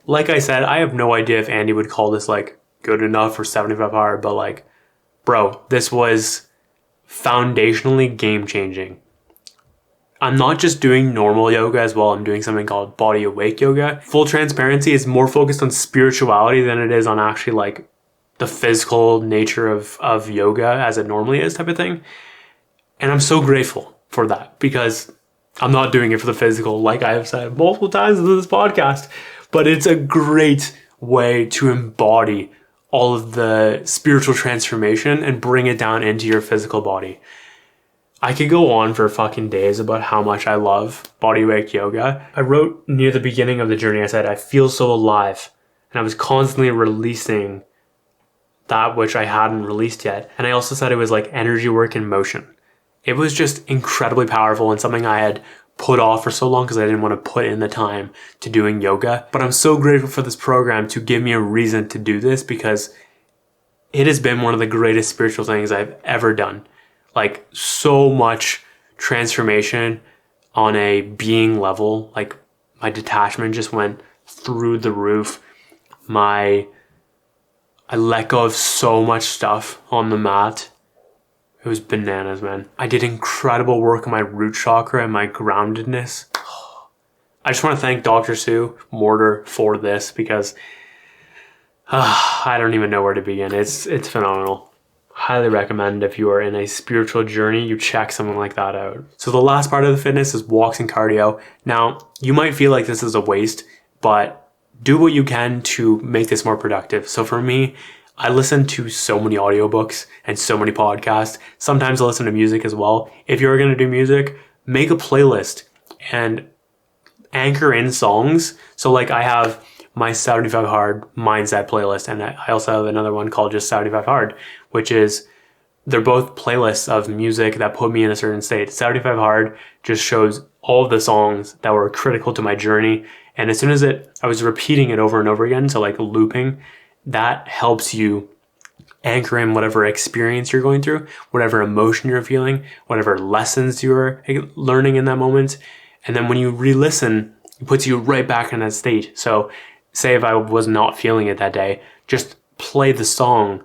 Like I said, I have no idea if Andy would call this like good enough for 75 hard, but like, bro, this was foundationally game changing. I'm not just doing normal yoga as well. I'm doing something called body awake yoga. Full transparency, is more focused on spirituality than it is on actually like the physical nature of yoga as it normally is type of thing. And I'm so grateful for that, because I'm not doing it for the physical, like I have said multiple times in this podcast, but it's a great way to embody all of the spiritual transformation and bring it down into your physical body. I could go on for fucking days about how much I love bodyweight yoga. I wrote near the beginning of the journey, I said, I feel so alive. And I was constantly releasing that which I hadn't released yet. And I also said it was like energy work in motion. It was just incredibly powerful and something I had put off for so long because I didn't want to put in the time to doing yoga. But I'm so grateful for this program to give me a reason to do this, because it has been one of the greatest spiritual things I've ever done. Like, so much transformation on a being level. Like, my detachment just went through the roof. I let go of so much stuff on the mat. It was bananas, man. I did incredible work on my root chakra and my groundedness. I just want to thank Dr. Sue Mortar for this, because I don't even know where to begin. It's phenomenal. Highly recommend if you are in a spiritual journey, you check something like that out. So the last part of the fitness is walks and cardio. Now, you might feel like this is a waste, but do what you can to make this more productive. So for me, I listen to so many audiobooks and so many podcasts. Sometimes I listen to music as well. If you're going to do music, make a playlist and anchor in songs. So like I have my 75 Hard mindset playlist, and I also have another one called just 75 Hard, which is, they're both playlists of music that put me in a certain state. 75 Hard just shows all of the songs that were critical to my journey. And as soon as I was repeating it over and over again, so like looping, that helps you anchor in whatever experience you're going through, whatever emotion you're feeling, whatever lessons you're learning in that moment. And then when you re-listen, it puts you right back in that state. So say if I was not feeling it that day, just play the song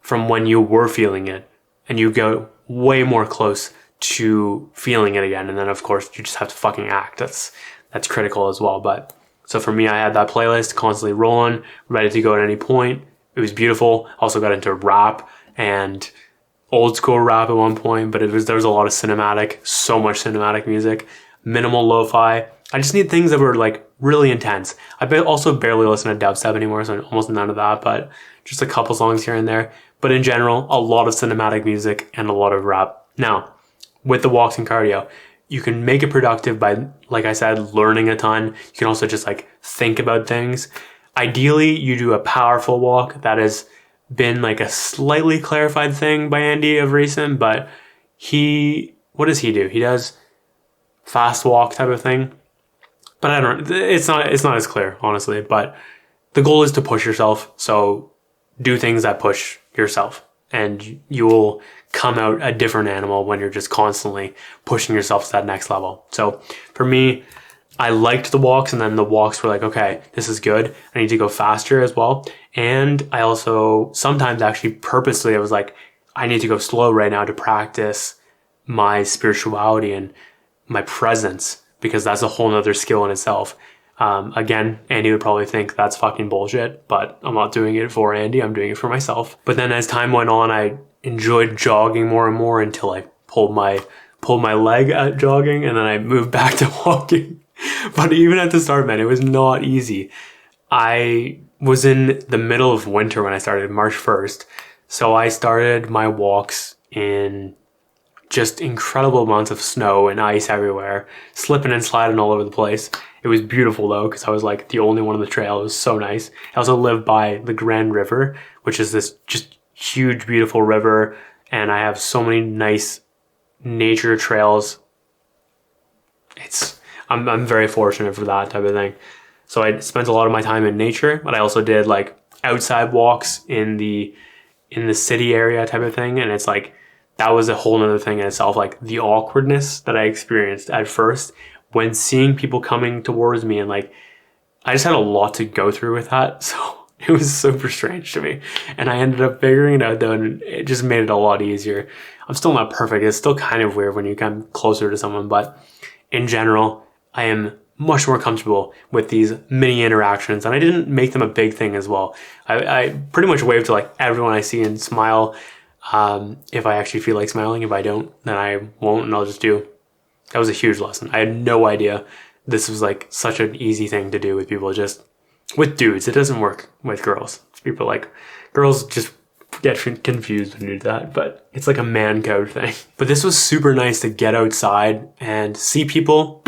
from when you were feeling it, and you go way more close to feeling it again. And then of course you just have to fucking act. That's critical as well. But so for me, I had that playlist constantly rolling, ready to go at any point. It was beautiful. Also got into rap and old school rap at one point, but there was a lot of cinematic, so much cinematic music, minimal lo-fi. I just need things that were like really intense. I also barely listen to dubstep anymore, so almost none of that, but just a couple songs here and there. But in general, a lot of cinematic music and a lot of rap. Now, with the walks and cardio, you can make it productive by, like I said, learning a ton. You can also just like think about things. Ideally, you do a powerful walk. That has been like a slightly clarified thing by Andy of recent, but what does he do? He does fast walk type of thing. But I don't, it's not as clear, honestly, but the goal is to push yourself. So do things that push yourself, and you will come out a different animal when you're just constantly pushing yourself to that next level. So for me, I liked the walks, and then the walks were like, okay, this is good. I need to go faster as well. And I also sometimes actually purposely, I was like, I need to go slow right now to practice my spirituality and my presence, because that's a whole nother skill in itself. Again, Andy would probably think that's fucking bullshit, but I'm not doing it for Andy. I'm doing it for myself. But then as time went on, I enjoyed jogging more and more until I pulled my leg at jogging, and then I moved back to walking. But even at the start, man, it was not easy. I was in the middle of winter when I started, March 1st. So I started my walks in just incredible amounts of snow and ice everywhere, slipping and sliding all over the place. It was beautiful though, because I was like the only one on the trail. It was so nice. I also live by the Grand River, which is this just huge, beautiful river. And I have so many nice nature trails. I'm very fortunate for that type of thing. So I spent a lot of my time in nature, but I also did like outside walks in the city area type of thing. And it's like, that was a whole nother thing in itself. Like the awkwardness that I experienced at first when seeing people coming towards me, and like, I just had a lot to go through with that. So it was super strange to me. And I ended up figuring it out though, and it just made it a lot easier. I'm still not perfect. It's still kind of weird when you come closer to someone, but in general, I am much more comfortable with these mini interactions, and I didn't make them a big thing as well. I pretty much wave to like everyone I see and smile. If I actually feel like smiling. If I don't, then I won't, and I'll just do That was a huge lesson. I had no idea this was like such an easy thing to do with people, just with dudes. It doesn't work with girls. People like, girls just get confused when you do that, but it's like a man code thing. But this was super nice to get outside and see people.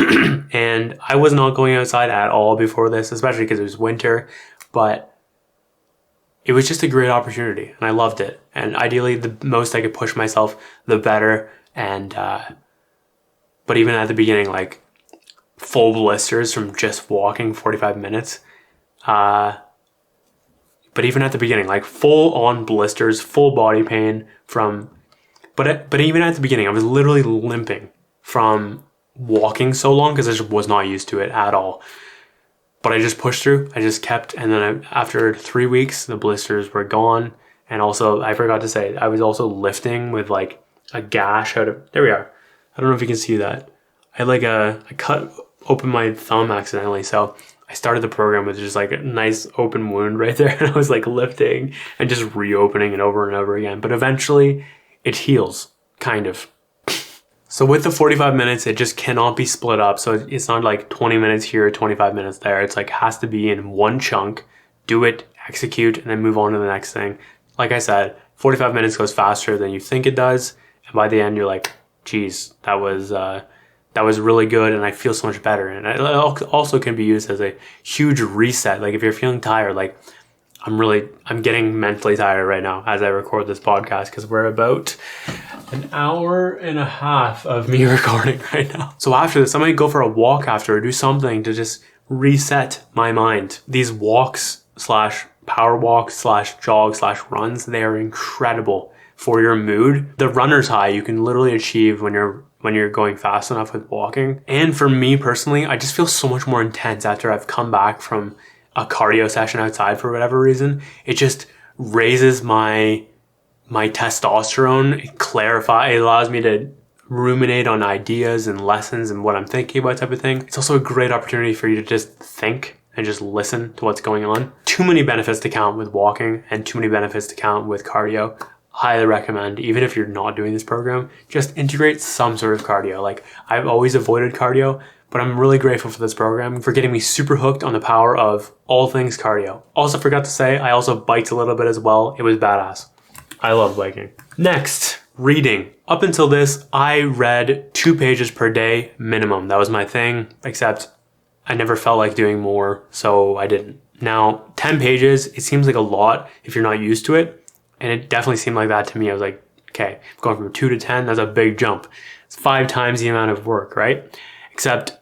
And I was not going outside at all before this, especially because it was winter, but it was just a great opportunity and I loved it. And ideally, the most I could push myself, the better. And, but even at the beginning, like full blisters from just walking 45 minutes. But even at the beginning, like full on blisters, full body pain from, but even at the beginning, I was literally limping from walking so long because I just was not used to it at all. But I just pushed through. I just kept, and then after 3 weeks, the blisters were gone. And also, I forgot to say, I was also lifting with like a gash out of, there we are. I don't know if you can see that. I cut open my thumb accidentally. So I started the program with just like a nice open wound right there. And I was like lifting and just reopening it over and over again. But eventually it heals, kind of. So with the 45 minutes, it just cannot be split up. So it's not like 20 minutes here, 25 minutes there. It's like has to be in one chunk, do it, execute, and then move on to the next thing. Like I said, 45 minutes goes faster than you think it does. And by the end, you're like, geez, that was really good and I feel so much better. And it also can be used as a huge reset. Like if you're feeling tired, like I'm getting mentally tired right now as I record this podcast because we're about an hour and a half of me recording right now. So after this, I might go for a walk after or do something to just reset my mind. These walks / power walks / jog / runs, they are incredible for your mood. The runner's high you can literally achieve when you're going fast enough with walking. And for me personally, I just feel so much more intense after I've come back from a cardio session outside for whatever reason. It just raises my testosterone. It allows me to ruminate on ideas and lessons and what I'm thinking about type of thing. It's also a great opportunity for you to just think and just listen to what's going on. Too many benefits to count with walking and too many benefits to count with cardio. Highly recommend, even if you're not doing this program, just integrate some sort of cardio. Like I've always avoided cardio, but I'm really grateful for this program for getting me super hooked on the power of all things cardio. Also forgot to say, I also biked a little bit as well. It was badass. I love biking. Next, reading. Up until this, I read 2 pages per day minimum. That was my thing, except I never felt like doing more, so I didn't. Now, 10 pages, it seems like a lot if you're not used to it. And it definitely seemed like that to me. I was like, okay, going from 2 to 10, that's a big jump. It's 5 times the amount of work, right? Except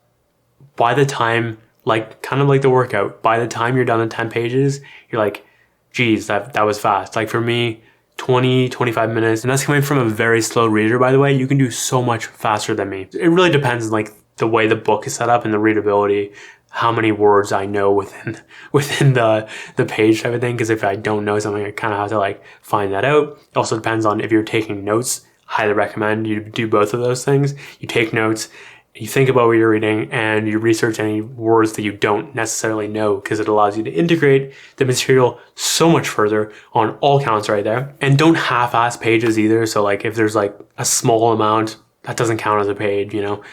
by the time, like kind of like the workout, by the time you're done in 10 pages, you're like, geez, that was fast. Like for me, 20, 25 minutes. And that's coming from a very slow reader, by the way. You can do so much faster than me. It really depends on like the way the book is set up and the readability, how many words I know within the page type of thing. Because if I don't know something, I kind of have to like find that out. It also depends on if you're taking notes. Highly recommend you do both of those things. You take notes, you think about what you're reading, and you research any words that you don't necessarily know, because it allows you to integrate the material so much further on all counts right there. And don't half-ass pages either. So like if there's like a small amount, that doesn't count as a page, you know.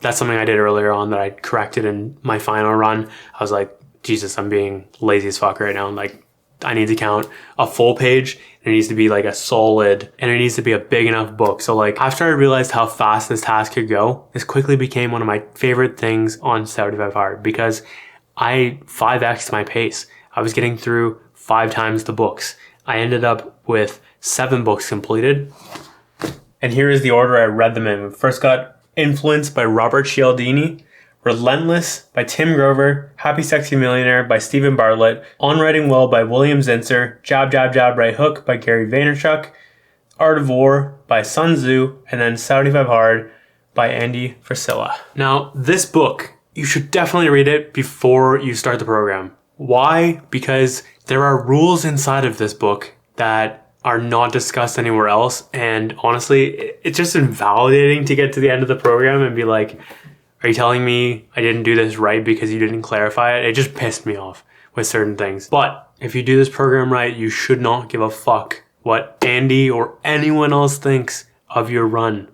That's something I did earlier on that I corrected in my final run. I was like, Jesus, I'm being lazy as fuck right now. Like, I need to count a full page, and it needs to be like a solid, and it needs to be a big enough book. So like after I realized how fast this task could go, this quickly became one of my favorite things on 75 Hard, because I 5x'd my pace. I was getting through 5 times the books. I ended up with 7 books completed. And here is the order I read them in. We first got Influence by Robert Cialdini, Relentless by Tim Grover, Happy Sexy Millionaire by Stephen Bartlett, On Writing Well by William Zinsser, Jab Jab Jab Right Hook by Gary Vaynerchuk, Art of War by Sun Tzu, and then 75 Hard by Andy Frisella. Now, this book, you should definitely read it before you start the program. Why? Because there are rules inside of this book that are not discussed anywhere else. And honestly, it's just invalidating to get to the end of the program and be like, are you telling me I didn't do this right because you didn't clarify it? It just pissed me off with certain things. But if you do this program right, you should not give a fuck what Andy or anyone else thinks of your run,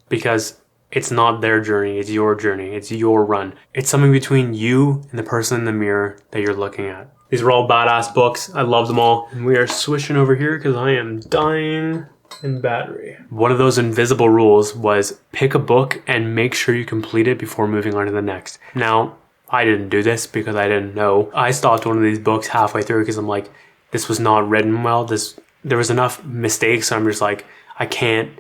because It's not their journey, it's your journey, it's your run. It's something between you and the person in the mirror that you're looking at. These are all badass books. I love them all. And we are switching over here because I am dying in battery. One of those invisible rules was pick a book and make sure you complete it before moving on to the next. Now, I didn't do this because I didn't know. I stopped one of these books halfway through because I'm like, this was not written well. There was enough mistakes. So I'm just like, I can't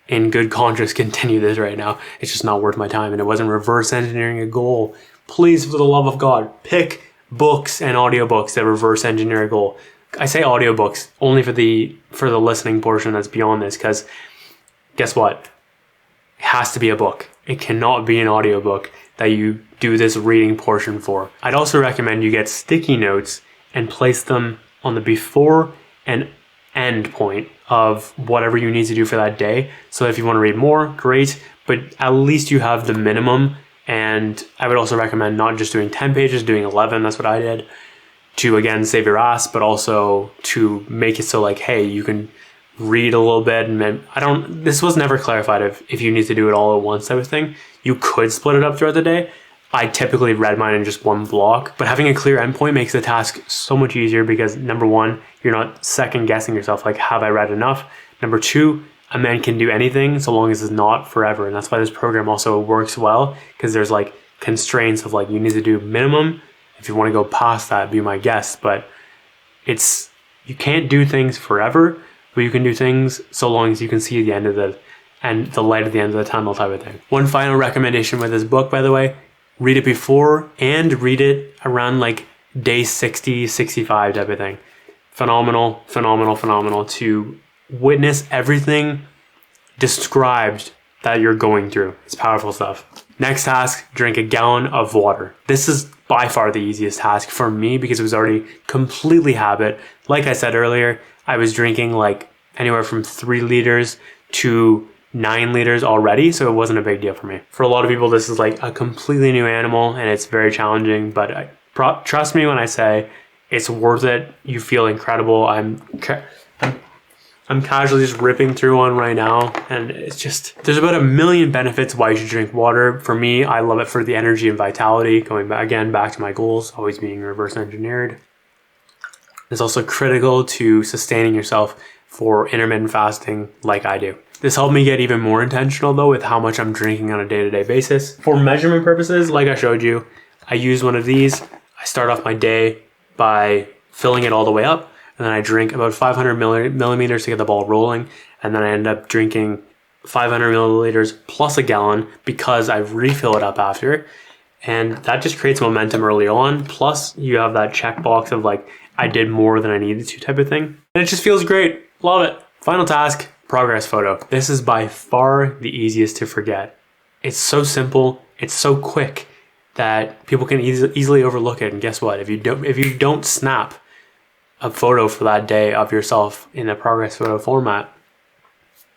in good conscience continue this right now. It's just not worth my time. And it wasn't reverse engineering a goal. Please, for the love of God, pick books and audiobooks that reverse engineer a goal. I say audiobooks only for the listening portion that's beyond this, because guess what? It has to be a book. It cannot be an audiobook that you do this reading portion for. I'd also recommend you get sticky notes and place them on the before and end point of whatever you need to do for that day. So if you want to read more, great, but at least you have the minimum. And I would also recommend not just doing 10 pages, doing 11. That's what I did, to again save your ass, but also to make it so like, hey, you can read a little bit. And this was never clarified if you need to do it all at once type of thing. You could split it up throughout the day. I typically read mine in just one block, but having a clear endpoint makes the task so much easier because number one, you're not second guessing yourself like, have I read enough? Number two, a man can do anything so long as it's not forever. And that's why this program also works well, because there's like constraints of like, you need to do minimum. If you want to go past that, be my guest, but you can't do things forever, but you can do things so long as you can see the end of the light at the end of the tunnel type of thing. One final recommendation with this book, by the way, read it before and read it around like day 60, 65 type of thing. Phenomenal to witness everything described that you're going through. It's powerful stuff. Next task, drink a gallon of water. This is by far the easiest task for me because it was already completely habit. Like I said earlier, I was drinking like anywhere from 3 liters to 9 liters already, so it wasn't a big deal for me. For a lot of people, this is like a completely new animal and it's very challenging, but trust me when I say it's worth it. You feel incredible. I'm casually just ripping through one right now, and it's just, there's about 1 million benefits why you should drink water. For me, I love it for the energy and vitality, going back to my goals, always being reverse engineered. It's also critical to sustaining yourself for intermittent fasting like I do. This helped me get even more intentional though with how much I'm drinking on a day-to-day basis. For measurement purposes, like I showed you, I use one of these. I start off my day by filling it all the way up, and then I drink about 500 millimeters to get the ball rolling, and then I end up drinking 500 milliliters plus a gallon because I refill it up after, and that just creates momentum early on. Plus you have that checkbox of like, I did more than I needed to type of thing, and it just feels great. Love it. Final task, progress photo. This is by far the easiest to forget. It's so simple, it's so quick that people can easily overlook it. And guess what? If you don't snap a photo for that day of yourself in the progress photo format,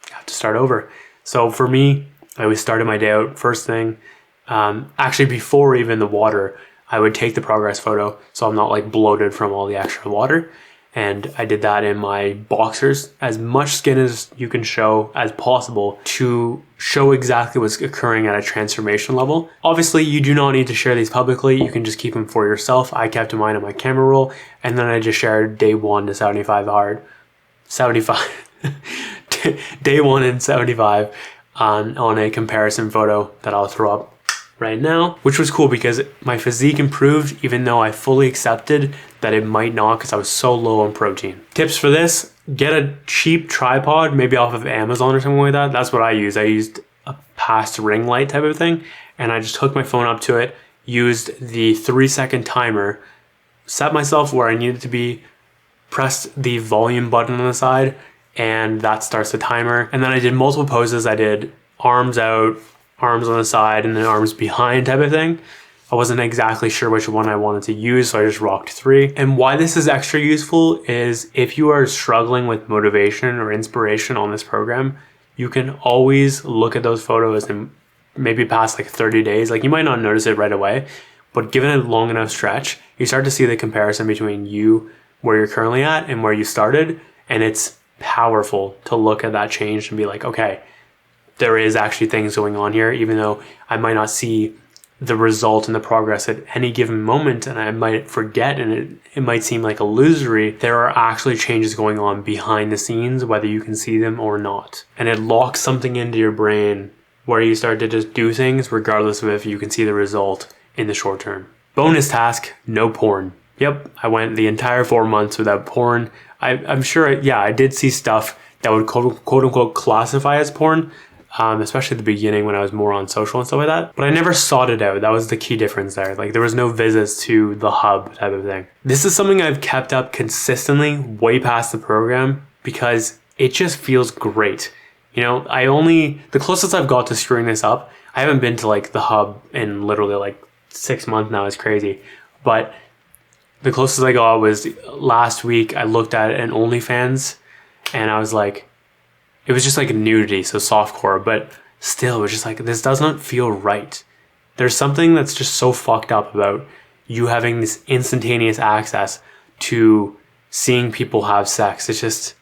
you have to start over. So for me, I always started my day out first thing. Actually, before even the water, I would take the progress photo so I'm not like bloated from all the extra water. And I did that in my boxers, as much skin as you can show as possible to show exactly what's occurring at a transformation level. Obviously, you do not need to share these publicly. You can just keep them for yourself. I kept mine on my camera roll, and then I just shared day 1 to 75 hard. 75. Day 1 and 75 on a comparison photo that I'll throw up right now, which was cool because my physique improved even though I fully accepted that it might not because I was so low on protein. Tips for this: get a cheap tripod, maybe off of Amazon or something like that. That's what I used. I used a past ring light type of thing, and I just hooked my phone up to it, used the 3-second timer, set myself where I needed to be, pressed the volume button on the side, and that starts the timer. And then I did multiple poses. I did arms out, arms on the side, and then arms behind type of thing. I wasn't exactly sure which one I wanted to use, so I just rocked 3. And why this is extra useful is if you are struggling with motivation or inspiration on this program, you can always look at those photos and maybe past like 30 days. Like, you might not notice it right away, but given a long enough stretch, you start to see the comparison between you, where you're currently at, and where you started. And it's powerful to look at that change and be like, okay, there is actually things going on here, even though I might not see the result and the progress at any given moment, and I might forget, and it might seem like illusory. There are actually changes going on behind the scenes, whether you can see them or not. And it locks something into your brain where you start to just do things regardless of if you can see the result in the short term. Bonus task, no porn. Yep, I went the entire 4 months without porn. I'm sure, I did see stuff that would quote unquote classify as porn, especially at the beginning when I was more on social and stuff like that. But I never sought it out. That was the key difference there. Like, there was no visits to the hub type of thing. This is something I've kept up consistently way past the program because it just feels great. You know, the closest I've got to screwing this up, I haven't been to like the hub in literally like 6 months now. It's crazy. But the closest I got was last week. I looked at an OnlyFans and I was like, it was just like nudity, so softcore, but still, it was just like, this does not feel right. There's something that's just so fucked up about you having this instantaneous access to seeing people have sex. It's just,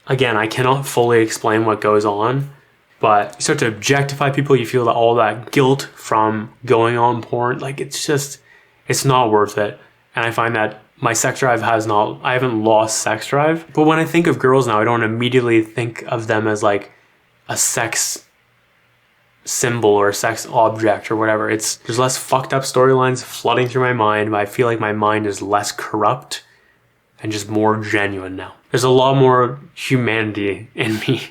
again, I cannot fully explain what goes on, but you start to objectify people. You feel all that guilt from going on porn. Like, it's not worth it. And I find that my sex drive I haven't lost sex drive. But when I think of girls now, I don't immediately think of them as like a sex symbol or a sex object or whatever. There's less fucked up storylines flooding through my mind, but I feel like my mind is less corrupt and just more genuine now. There's a lot more humanity in me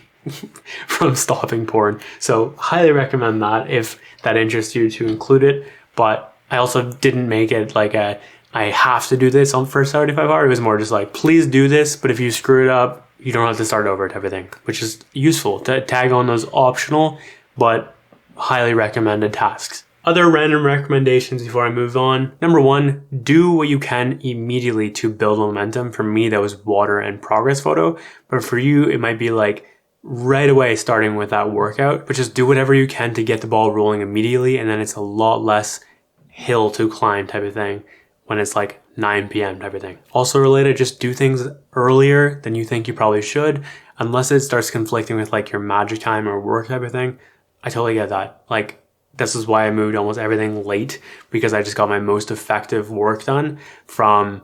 from stopping porn. So highly recommend that if that interests you to include it. But I also didn't make it like I have to do this on first 75 hard. It was more just like, please do this, but if you screw it up, you don't have to start over type of thing, which is useful to tag on those optional but highly recommended tasks. Other random recommendations before I move on. Number 1, do what you can immediately to build momentum. For me, that was water and progress photo, but for you, it might be like right away starting with that workout, but just do whatever you can to get the ball rolling immediately, and then it's a lot less hill to climb type of thing when it's like 9 p.m. type of thing. Also related, just do things earlier than you think you probably should, unless it starts conflicting with like your magic time or work type of thing. I totally get that. Like, this is why I moved almost everything late, because I just got my most effective work done from,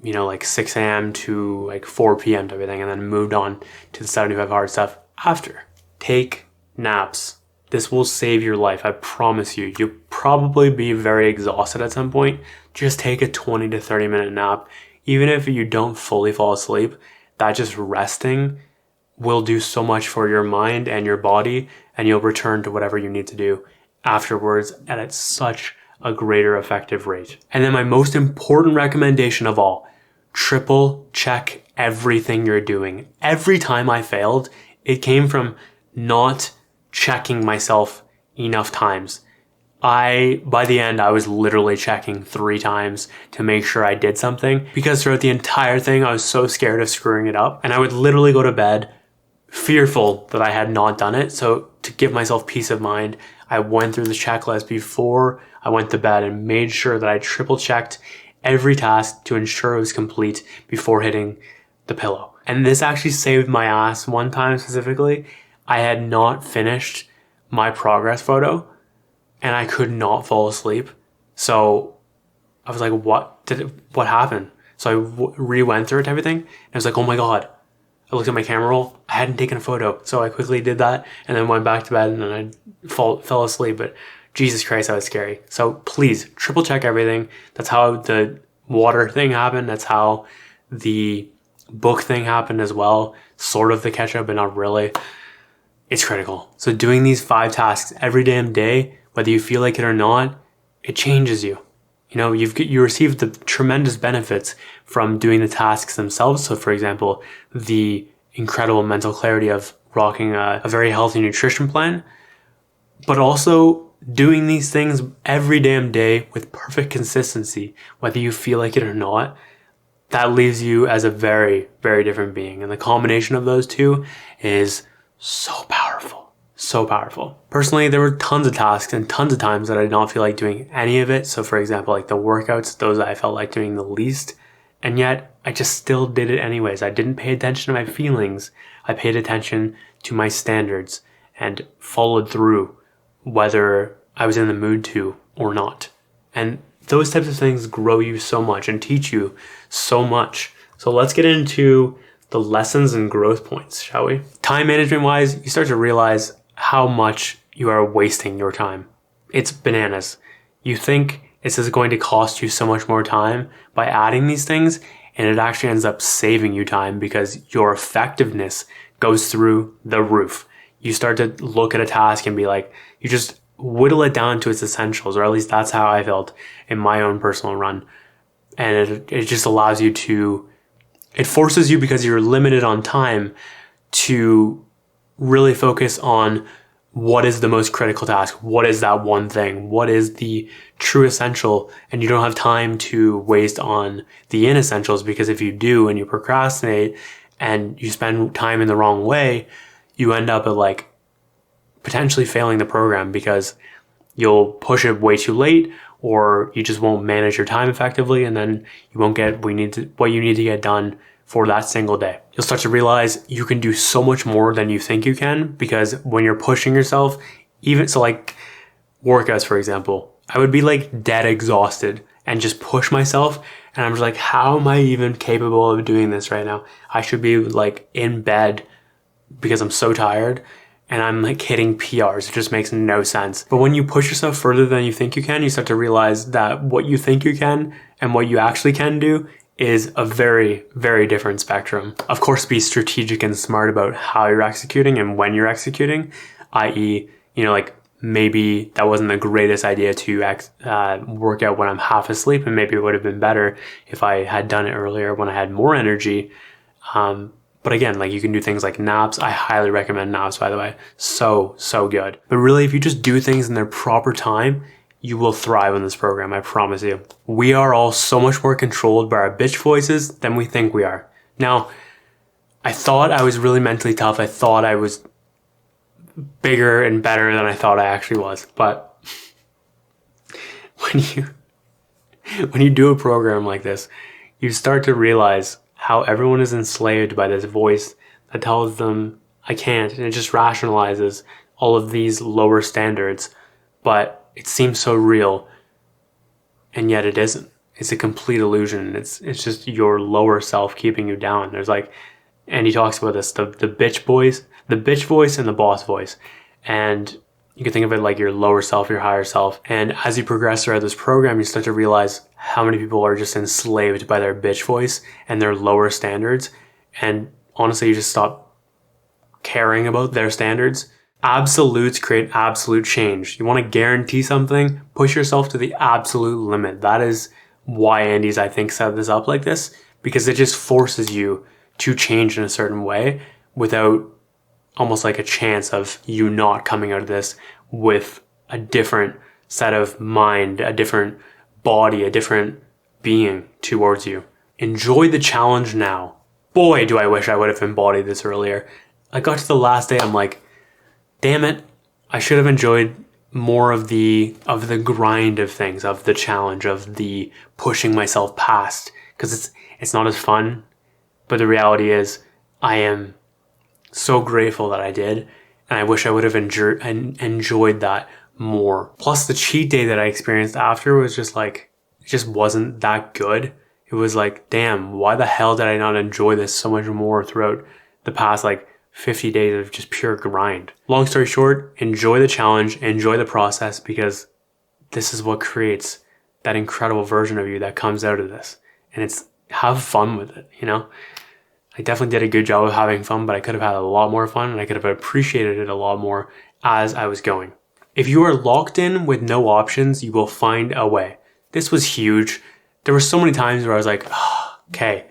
like 6 a.m. to like 4 p.m. type of thing, and then moved on to the 75 hard stuff after. Take naps. This will save your life. I promise you. You'll probably be very exhausted at some point. Just take a 20 to 30 minute nap. Even if you don't fully fall asleep, that just resting will do so much for your mind and your body, and you'll return to whatever you need to do afterwards, and at such a greater effective rate. And then my most important recommendation of all, triple check everything you're doing. Every time I failed, it came from not checking myself enough times. By the end, I was literally checking 3 times to make sure I did something, because throughout the entire thing, I was so scared of screwing it up, and I would literally go to bed fearful that I had not done it. So to give myself peace of mind, I went through the checklist before I went to bed and made sure that I triple checked every task to ensure it was complete before hitting the pillow. And this actually saved my ass one time specifically. I had not finished my progress photo and I could not fall asleep. So I was like, what happened? So I re-went through it and everything. And I was like, oh my God. I looked at my camera roll. I hadn't taken a photo. So I quickly did that and then went back to bed, and then I fell asleep. But Jesus Christ, that was scary. So please triple check everything. That's how the water thing happened. That's how the book thing happened as well. Sort of the catch up, but not really. It's critical. So doing these 5 tasks every damn day, whether you feel like it or not, it changes you. You receive the tremendous benefits from doing the tasks themselves. So for example, the incredible mental clarity of rocking a very healthy nutrition plan, but also doing these things every damn day with perfect consistency, whether you feel like it or not, that leaves you as a very, very different being. And the combination of those two is so powerful. So powerful. Personally, there were tons of tasks and tons of times that I did not feel like doing any of it. So for example, like the workouts, those I felt like doing the least, and yet I just still did it anyways. I didn't pay attention to my feelings. I paid attention to my standards and followed through whether I was in the mood to or not. And those types of things grow you so much and teach you so much. So let's get into the lessons and growth points, shall we? Time management wise, you start to realize how much you are wasting your time. It's bananas. You think this is going to cost you so much more time by adding these things, and it actually ends up saving you time because your effectiveness goes through the roof. You start to look at a task and be like, you just whittle it down to its essentials, or at least that's how I felt in my own personal run. And it just allows you to, it forces you, because you're limited on time, to really focus on what is the most critical task? What is that one thing? What is the true essential? And you don't have time to waste on the inessentials, because if you do and you procrastinate and you spend time in the wrong way, you end up at like potentially failing the program because you'll push it way too late, or you just won't manage your time effectively, and then you won't get what you need to get done for that single day. You'll start to realize you can do so much more than you think you can, because when you're pushing yourself, even so, like workouts, for example, I would be like dead exhausted and just push myself. And I'm just like, how am I even capable of doing this right now? I should be like in bed because I'm so tired, and I'm like hitting PRs. It just makes no sense. But when you push yourself further than you think you can, you start to realize that what you think you can and what you actually can do is a very, very different spectrum. Of course, be strategic and smart about how you're executing and when you're executing, i.e., like maybe that wasn't the greatest idea to work out when I'm half asleep, and maybe it would have been better if I had done it earlier when I had more energy. But again, like you can do things like naps. I highly recommend naps, by the way. So good. But really, if you just do things in their proper time, you will thrive in this program, I promise you. We are all so much more controlled by our bitch voices than we think we are. Now, I thought I was really mentally tough. I thought I was bigger and better than I thought I actually was. But when you do a program like this, you start to realize how everyone is enslaved by this voice that tells them, I can't, and it just rationalizes all of these lower standards. But it seems so real, and yet it isn't. It's a complete illusion. It's just your lower self keeping you down. There's like, and he talks about this, the bitch voice and the boss voice. And you can think of it like your lower self, your higher self. And as you progress throughout this program, you start to realize how many people are just enslaved by their bitch voice and their lower standards. And honestly, you just stop caring about their standards. Absolutes create absolute change. You want to guarantee something, push yourself to the absolute limit. That is why Andy's, I think, set this up like this, because it just forces you to change in a certain way without almost like a chance of you not coming out of this with a different set of mind, a different body, a different being towards you. Enjoy the challenge now. Boy, do I wish I would have embodied this earlier. I got to the last day, I'm like, damn it, I should have enjoyed more of the grind of things, of the challenge, of the pushing myself past, because it's not as fun. But the reality is, I am so grateful that I did, and I wish I would have enjoyed that more. Plus, the cheat day that I experienced after was just like, it just wasn't that good. It was like, damn, why the hell did I not enjoy this so much more throughout the past like 50 days of just pure grind? Long story short, enjoy the challenge, enjoy the process, because this is what creates that incredible version of you that comes out of this. And it's, have fun with it, I definitely did a good job of having fun, but I could have had a lot more fun, and I could have appreciated it a lot more as I was going. If you are locked in with no options, you will find a way. This was huge. There were so many times where I was like, okay,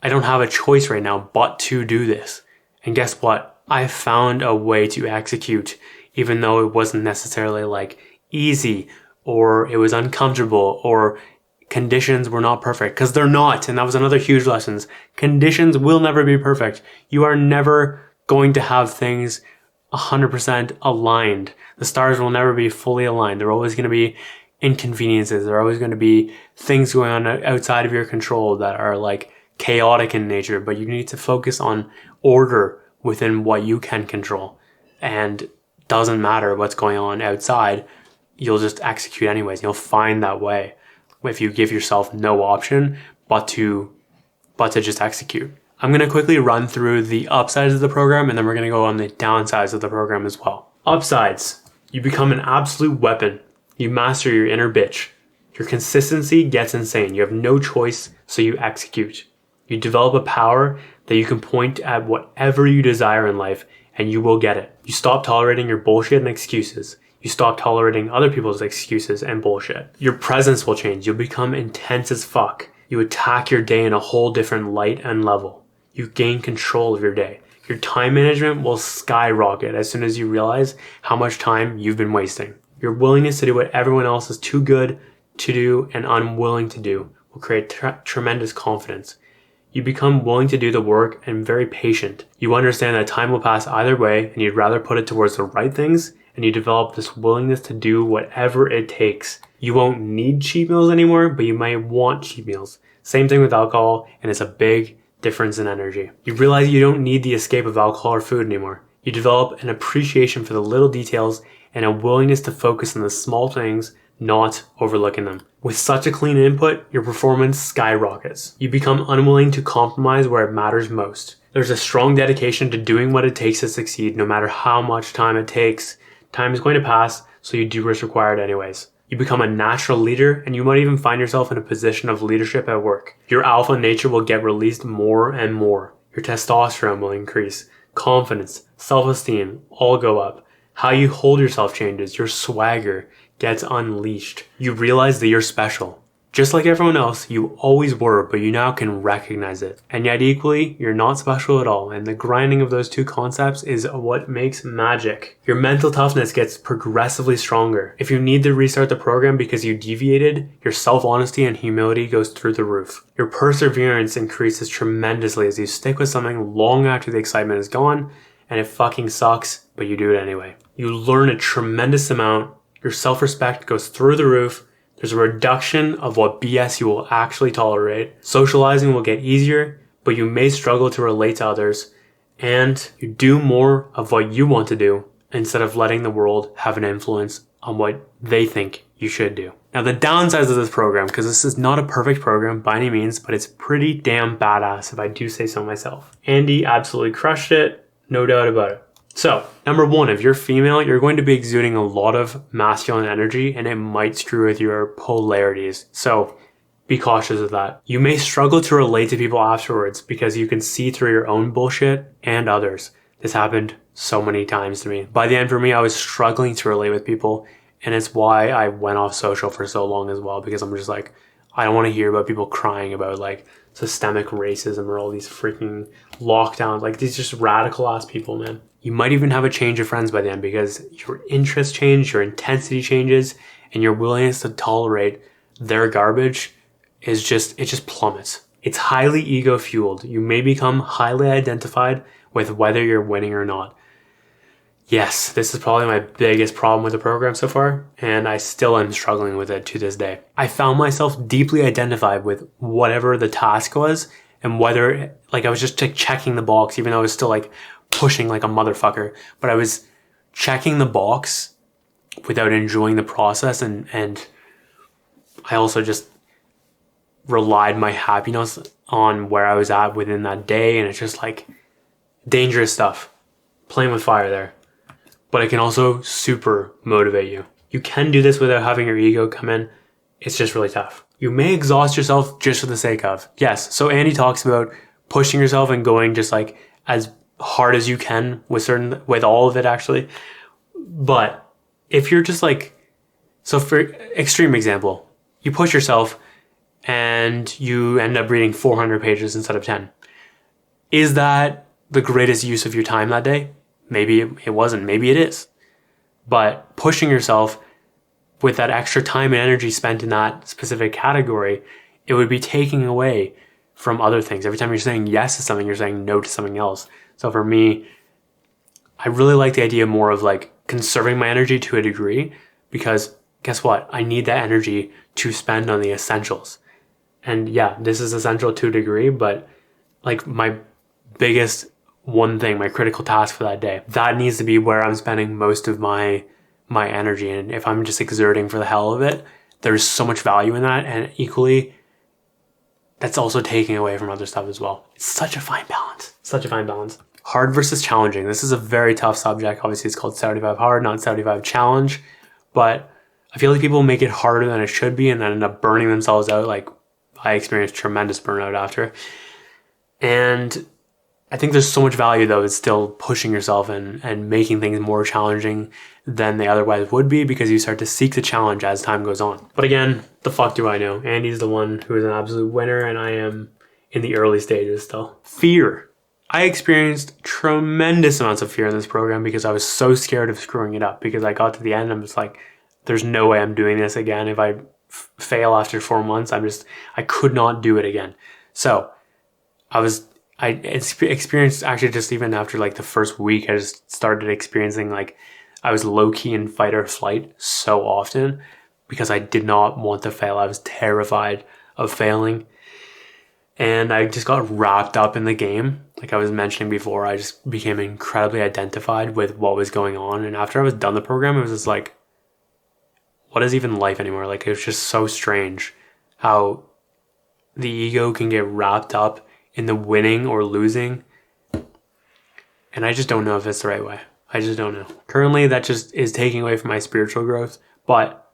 I don't have a choice right now but to do this. And guess what? I found a way to execute, even though it wasn't necessarily like easy, or it was uncomfortable, or conditions were not perfect, because they're not. And that was another huge lesson. Conditions will never be perfect. You are never going to have things 100% aligned. The stars will never be fully aligned. There are always going to be inconveniences. There are always going to be things going on outside of your control that are like chaotic in nature, but you need to focus on order within what you can control. And doesn't matter what's going on outside, you'll just execute anyways. You'll find that way if you give yourself no option but to just execute. I'm going to quickly run through the upsides of the program, and then we're going to go on the downsides of the program as well. Upsides: you become an absolute weapon. You master your inner bitch. Your consistency gets insane. You have no choice, so you execute. You develop a power that you can point at whatever you desire in life, and you will get it. You stop tolerating your bullshit and excuses. You stop tolerating other people's excuses and bullshit. Your presence will change. You'll become intense as fuck. You attack your day in a whole different light and level. You gain control of your day. Your time management will skyrocket as soon as you realize how much time you've been wasting. Your willingness to do what everyone else is too good to do and unwilling to do will create tremendous confidence. You become willing to do the work and very patient. You understand that time will pass either way, and you'd rather put it towards the right things, and you develop this willingness to do whatever it takes. You won't need cheat meals anymore, but you might want cheat meals. Same thing with alcohol, and it's a big difference in energy. You realize you don't need the escape of alcohol or food anymore. You develop an appreciation for the little details and a willingness to focus on the small things, not overlooking them. With such a clean input, your performance skyrockets. You become unwilling to compromise where it matters most. There's a strong dedication to doing what it takes to succeed, no matter how much time it takes. Time is going to pass, so you do what's required anyways. You become a natural leader, and you might even find yourself in a position of leadership at work. Your alpha nature will get released more and more. Your testosterone will increase. Confidence, self-esteem all go up. How you hold yourself changes. Your swagger gets unleashed. You realize that you're special. Just like everyone else, you always were, but you now can recognize it. And yet equally, you're not special at all, and the grinding of those two concepts is what makes magic. Your mental toughness gets progressively stronger. If you need to restart the program because you deviated, your self-honesty and humility goes through the roof. Your perseverance increases tremendously as you stick with something long after the excitement is gone, and it fucking sucks, but you do it anyway. You learn a tremendous amount. Your self-respect goes through the roof. There's a reduction of what BS you will actually tolerate. Socializing will get easier, but you may struggle to relate to others. And you do more of what you want to do instead of letting the world have an influence on what they think you should do. Now, the downsides of this program, because this is not a perfect program by any means, but it's pretty damn badass if I do say so myself. Andy absolutely crushed it, no doubt about it. So, number one, if you're female, you're going to be exuding a lot of masculine energy, and it might screw with your polarities. So, be cautious of that. You may struggle to relate to people afterwards because you can see through your own bullshit and others. This happened so many times to me. By the end, for me, I was struggling to relate with people, and it's why I went off social for so long as well, because I'm just like, I don't want to hear about people crying about like systemic racism or all these freaking lockdowns. Like, these just radical ass people, man. You might even have a change of friends by the end because your interests change, your intensity changes, and your willingness to tolerate their garbage it just plummets. It's highly ego fueled. You may become highly identified with whether you're winning or not. Yes, this is probably my biggest problem with the program so far, and I still am struggling with it to this day. I found myself deeply identified with whatever the task was, and whether, like, I was just like checking the box, even though I was still like pushing like a motherfucker, but I was checking the box without enjoying the process, and I also just relied my happiness on where I was at within that day, and it's just like dangerous stuff. Playing with fire there. But it can also super motivate you. You can do this without having your ego come in. It's just really tough. You may exhaust yourself just for the sake of. Yes, so Andy talks about pushing yourself and going just like as hard as you can with all of it actually. But if you're just like, so for extreme example, you push yourself and you end up reading 400 pages instead of 10. Is that the greatest use of your time that day? Maybe it wasn't. Maybe it is. But pushing yourself with that extra time and energy spent in that specific category, it would be taking away from other things. Every time you're saying yes to something, you're saying no to something else. So for me, I really like the idea more of like conserving my energy to a degree, because guess what? I need that energy to spend on the essentials. And yeah, this is essential to a degree, but like my biggest one thing, my critical task for that day. That needs to be where I'm spending most of my energy. And if I'm just exerting for the hell of it, there's so much value in that. And equally, that's also taking away from other stuff as well. It's such a fine balance. Such a fine balance. Hard versus challenging. This is a very tough subject. Obviously, it's called 75 hard, not 75 challenge. But I feel like people make it harder than it should be and then end up burning themselves out. Like, I experienced tremendous burnout after. And I think there's so much value, though, in still pushing yourself and making things more challenging than they otherwise would be, because you start to seek the challenge as time goes on. But again, the fuck do I know? Andy's the one who is an absolute winner, and I am in the early stages still. Fear. I experienced tremendous amounts of fear in this program because I was so scared of screwing it up, because I got to the end and I'm just like, there's no way I'm doing this again. If I fail after 4 months, I could not do it again. So I experienced, actually just even after like the first week, I just started experiencing like I was low-key in fight or flight so often because I did not want to fail. I was terrified of failing. And I just got wrapped up in the game. Like I was mentioning before, I just became incredibly identified with what was going on. And after I was done the program, it was just like, what is even life anymore? Like, it was just so strange how the ego can get wrapped up in the winning or losing. And I just don't know if it's the right way. I just don't know. Currently, that just is taking away from my spiritual growth, but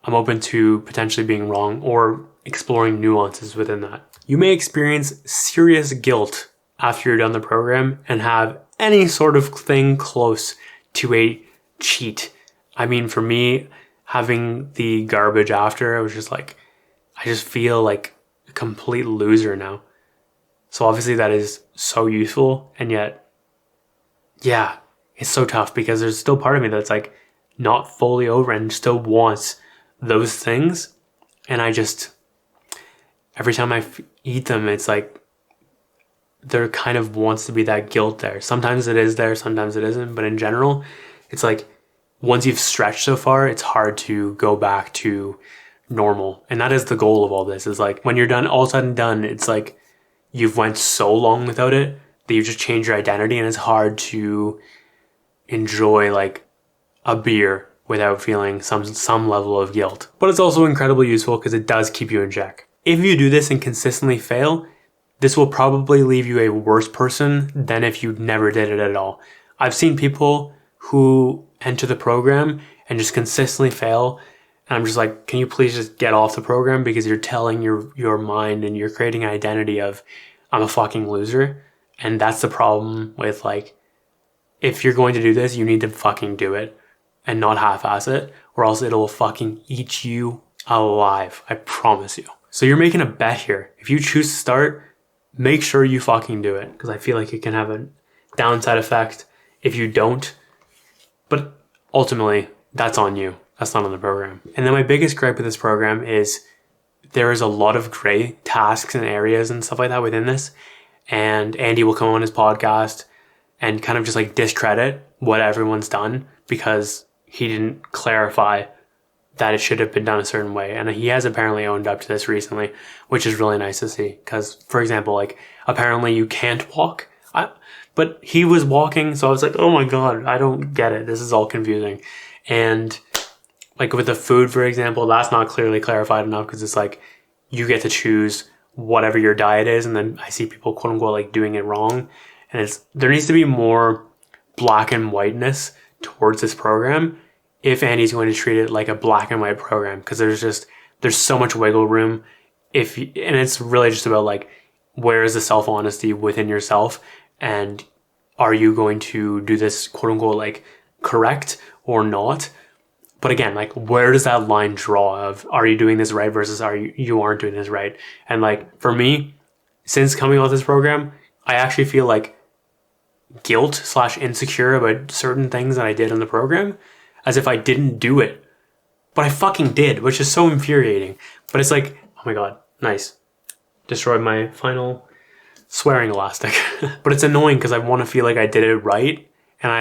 I'm open to potentially being wrong or exploring nuances within that. You may experience serious guilt after you're done the program and have any sort of thing close to a cheat. I mean, for me, having the garbage after, I was just like, I just feel like a complete loser now. So obviously that is so useful, and yet, yeah, it's so tough because there's still part of me that's like not fully over and still wants those things. And I just, every time I eat them, it's like there kind of wants to be that guilt there. Sometimes it is there, sometimes it isn't. But in general, it's like once you've stretched so far, it's hard to go back to normal. And that is the goal of all this, is like when you're done, all said and done, it's like you've went so long without it that you just change your identity, and it's hard to enjoy like a beer without feeling some level of guilt. But it's also incredibly useful because it does keep you in check. If you do this and consistently fail, this will probably leave you a worse person than if you never did it at all. I've seen people who enter the program and just consistently fail, and I'm just like, can you please just get off the program, because you're telling your mind and you're creating an identity of, I'm a fucking loser. And that's the problem with like, if you're going to do this, you need to fucking do it and not half-ass it, or else it'll fucking eat you alive. I promise you. So you're making a bet here. If you choose to start, make sure you fucking do it, because I feel like it can have a downside effect if you don't. But ultimately, that's on you. That's not on the program. And then my biggest gripe with this program is there is a lot of gray tasks and areas and stuff like that within this. And Andy will come on his podcast and kind of just like discredit what everyone's done because he didn't clarify that it should have been done a certain way. And he has apparently owned up to this recently, which is really nice to see. Because, for example, like apparently you can't walk. But he was walking, so I was like, oh my God, I don't get it. This is all confusing. And like with the food, for example, that's not clearly clarified enough, because it's like you get to choose whatever your diet is, and then I see people quote unquote like doing it wrong. And there needs to be more black and whiteness towards this program if Andy's going to treat it like a black and white program, because there's so much wiggle room and it's really just about like, where is the self-honesty within yourself, and are you going to do this quote unquote like correct or not? But again, like, where does that line draw of, are you doing this right versus you aren't doing this right? And like, for me, since coming off this program, I actually feel like guilt/insecure about certain things that I did in the program, as if I didn't do it. But I fucking did, which is so infuriating. But it's like, oh my God, nice. Destroyed my final swearing elastic. But it's annoying because I want to feel like I did it right. And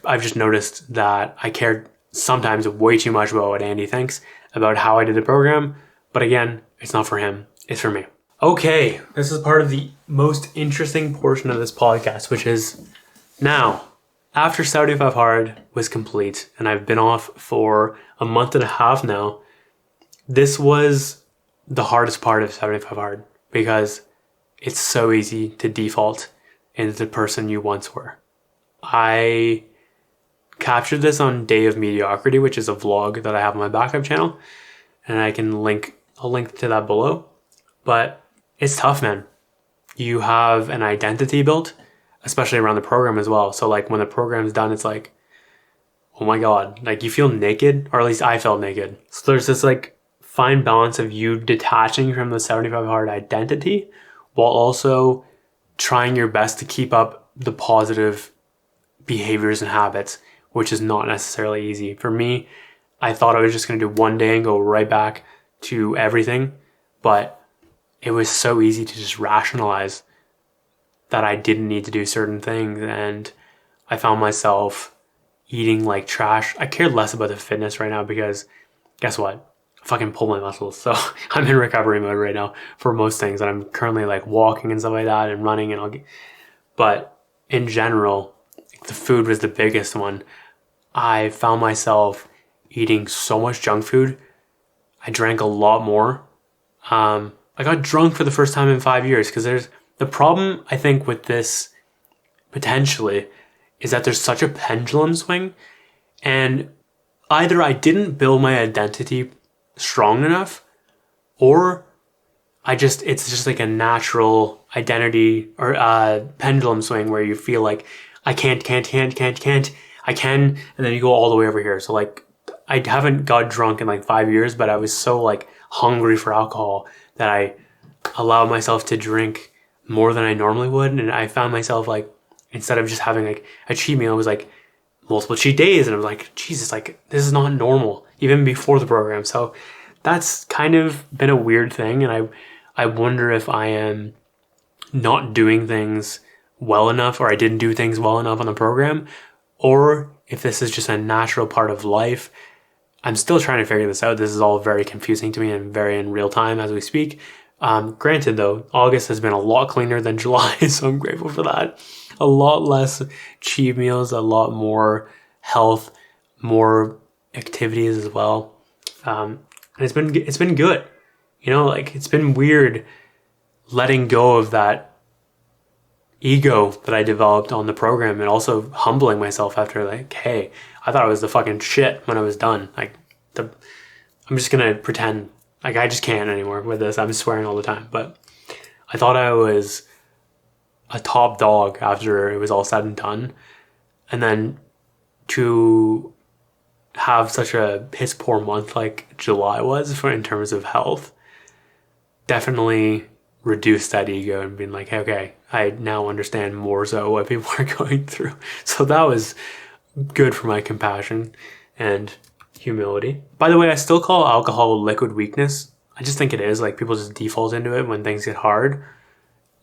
I've just noticed that I cared sometimes way too much about what Andy thinks about how I did the program. But again, it's not for him, it's for me. Okay, this is part of the most interesting portion of this podcast, which is now, after 75 Hard was complete, and I've been off for a month and a half now, this was the hardest part of 75 Hard because it's so easy to default into the person you once were. I captured this on Day of Mediocrity, which is a vlog that I have on my backup channel, and I'll link to that below. But it's tough, man. You have an identity built, especially around the program as well. So like when the program's done, it's like, oh my God, like you feel naked, or at least I felt naked. So there's this like fine balance of you detaching from the 75 Hard identity while also trying your best to keep up the positive behaviors and habits, which is not necessarily easy. For me, I thought I was just going to do one day and go right back to everything, but it was so easy to just rationalize that I didn't need to do certain things, and I found myself eating like trash. I care less about the fitness right now because guess what? I fucking pull my muscles. So I'm in recovery mode right now for most things, and I'm currently like walking and stuff like that and running but in general, the food was the biggest one. I found myself eating so much junk food. I drank a lot more. I got drunk for the first time in 5 years because there's the problem, I think, with this potentially is that there's such a pendulum swing, and either I didn't build my identity strong enough, or it's just like a natural identity or pendulum swing where you feel like I can't, I can, and then you go all the way over here. So like I haven't got drunk in like 5 years, but I was so like hungry for alcohol that I allowed myself to drink more than I normally would. And I found myself like, instead of just having like a cheat meal, it was like multiple cheat days. And I was like, Jesus, like this is not normal even before the program. So that's kind of been a weird thing. And I wonder if I am not doing things well enough, or I didn't do things well enough on the program, or if this is just a natural part of life. I'm still trying to figure this out. This is all very confusing to me and very in real time as we speak. Granted though, August has been a lot cleaner than July, so I'm grateful for that. A lot less cheat meals, a lot more health, more activities as well. And it's been good. You know, like it's been weird letting go of that ego that I developed on the program, and also humbling myself after like, hey, I thought I was the fucking shit when I was done. Like I'm just gonna pretend like I just can't anymore with this. I'm swearing all the time, but I thought I was a top dog after it was all said and done. And then to have such a piss poor month like July was in terms of health definitely reduced that ego and being like, hey, okay, I now understand more so what people are going through. So that was good for my compassion and humility. By the way, I still call alcohol liquid weakness. I just think it is. Like people just default into it when things get hard.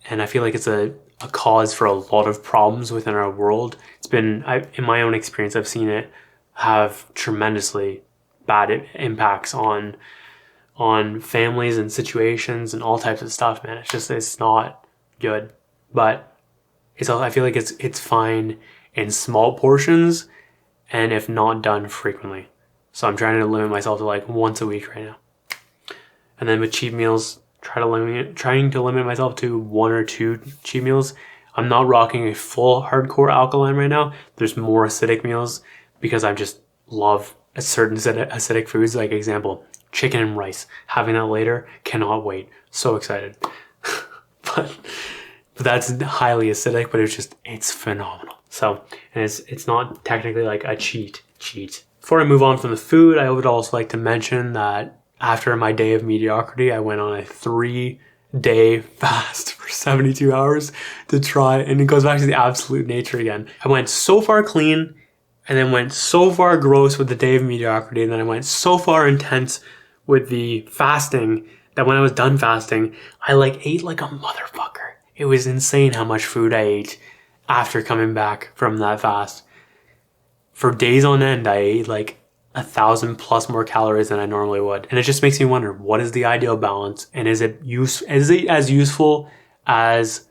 And I feel like it's a cause for a lot of problems within our world. It's been, in my own experience, I've seen it have tremendously bad impacts on families and situations and all types of stuff, man. It's not good. But I feel like it's fine in small portions and if not done frequently. So I'm trying to limit myself to like once a week right now. And then with cheat meals, trying to limit myself to 1 or 2 cheat meals. I'm not rocking a full hardcore alkaline right now. There's more acidic meals because I just love a certain acidic foods. Like example, chicken and rice. Having that later, cannot wait. So excited. but that's highly acidic, but it's phenomenal. So, and it's not technically like a cheat. Before I move on from the food, I would also like to mention that after my day of mediocrity, I went on a 3-day fast for 72 hours to try, and it goes back to the absolute nature again. I went so far clean, and then went so far gross with the day of mediocrity, and then I went so far intense with the fasting that when I was done fasting, I ate like a motherfucker. It was insane how much food I ate after coming back from that fast. For days on end, I ate 1,000 plus more calories than I normally would. And it just makes me wonder, what is the ideal balance? And is it as useful as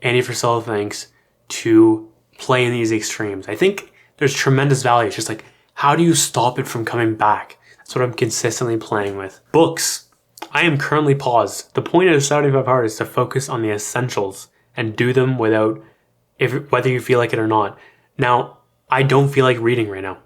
Andy Frisella thinks to play in these extremes? I think there's tremendous value. It's just like, how do you stop it from coming back? That's what I'm consistently playing with. Books. I am currently paused. The point of 75 Hard is to focus on the essentials and do them whether you feel like it or not. Now, I don't feel like reading right now.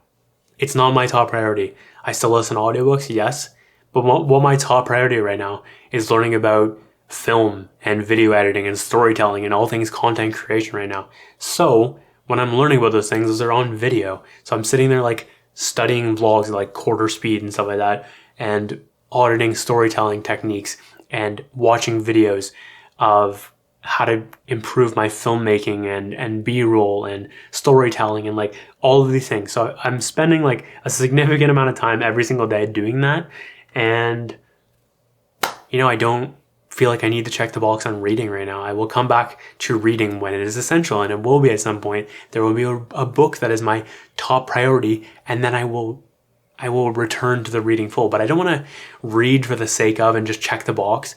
It's not my top priority. I still listen to audiobooks, yes, but what my top priority right now is learning about film and video editing and storytelling and all things content creation right now. So when I'm learning about those things, they're on video. So I'm sitting there like studying vlogs at like quarter speed and stuff like that, and auditing storytelling techniques and watching videos of how to improve my filmmaking and B-roll and storytelling and like all of these things. So I'm spending like a significant amount of time every single day doing that. And, I don't feel like I need to check the box on reading right now. I will come back to reading when it is essential, and it will be at some point. There will be a book that is my top priority, and then I will return to the reading full. But I don't want to read for the sake of and just check the box.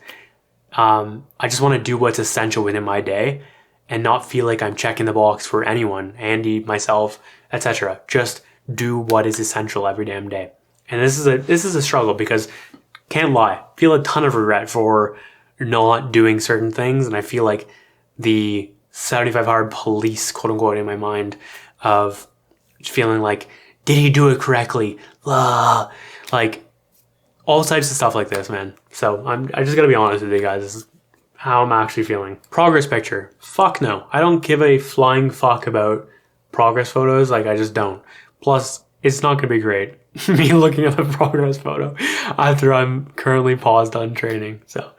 I just want to do what's essential within my day and not feel like I'm checking the box for anyone, Andy, myself, etc. Just do what is essential every damn day. And this is a struggle because, can't lie, feel a ton of regret for not doing certain things. And I feel like the 75 Hard police, quote unquote, in my mind of feeling like, did he do it correctly? Like all types of stuff like this, man. So I just gotta be honest with you guys. This is how I'm actually feeling. Progress picture. Fuck no. I don't give a flying fuck about progress photos. Like, I just don't. Plus, it's not gonna be great. Me looking at the progress photo after I'm currently paused on training. So,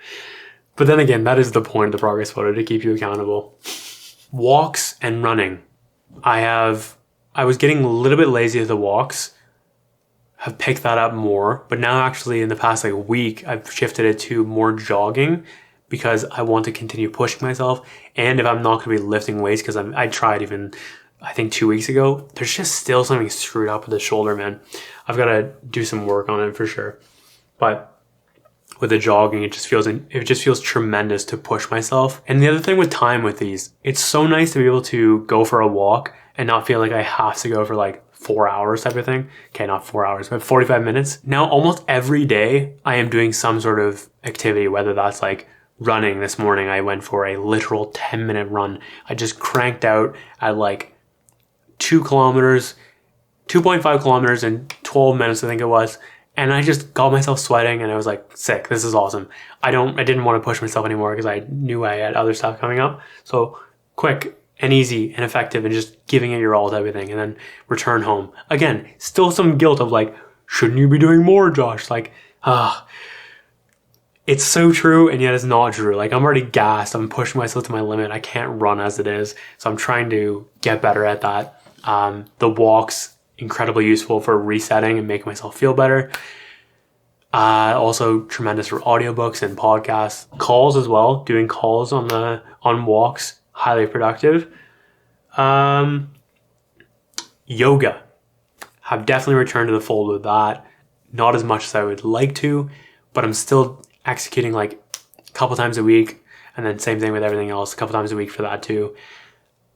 but then again, that is the point of the progress photo, to keep you accountable. Walks and running. I was getting a little bit lazy with the walks. Have picked that up more, but now actually in the past like week, I've shifted it to more jogging because I want to continue pushing myself. And if I'm not going to be lifting weights, because I tried even, I think 2 weeks ago, there's just still something screwed up with the shoulder, man. I've got to do some work on it for sure. But with the jogging, it just feels tremendous to push myself. And the other thing with time with these, it's so nice to be able to go for a walk and not feel like I have to go for like 4 hours type of thing. Okay, not 4 hours, but 45 minutes. Now, almost every day I am doing some sort of activity, whether that's like running. This morning, I went for a literal 10-minute run. I just cranked out at like 2.5 kilometers in 12 minutes, I think it was. And I just got myself sweating and I was like, sick, this is awesome. I didn't want to push myself anymore because I knew I had other stuff coming up. So quick and easy and effective and just giving it your all to everything, and then return home. Again, still some guilt of like, shouldn't you be doing more, Josh? Like, it's so true and yet it's not true. Like, I'm already gassed. I'm pushing myself to my limit. I can't run as it is. So I'm trying to get better at that. The walks, incredibly useful for resetting and making myself feel better. Also tremendous for audiobooks and podcasts. Calls as well. Doing calls on walks, highly productive. Yoga. Have definitely returned to the fold with that. Not as much as I would like to, but I'm still executing like a couple times a week, and then same thing with everything else, a couple times a week for that too.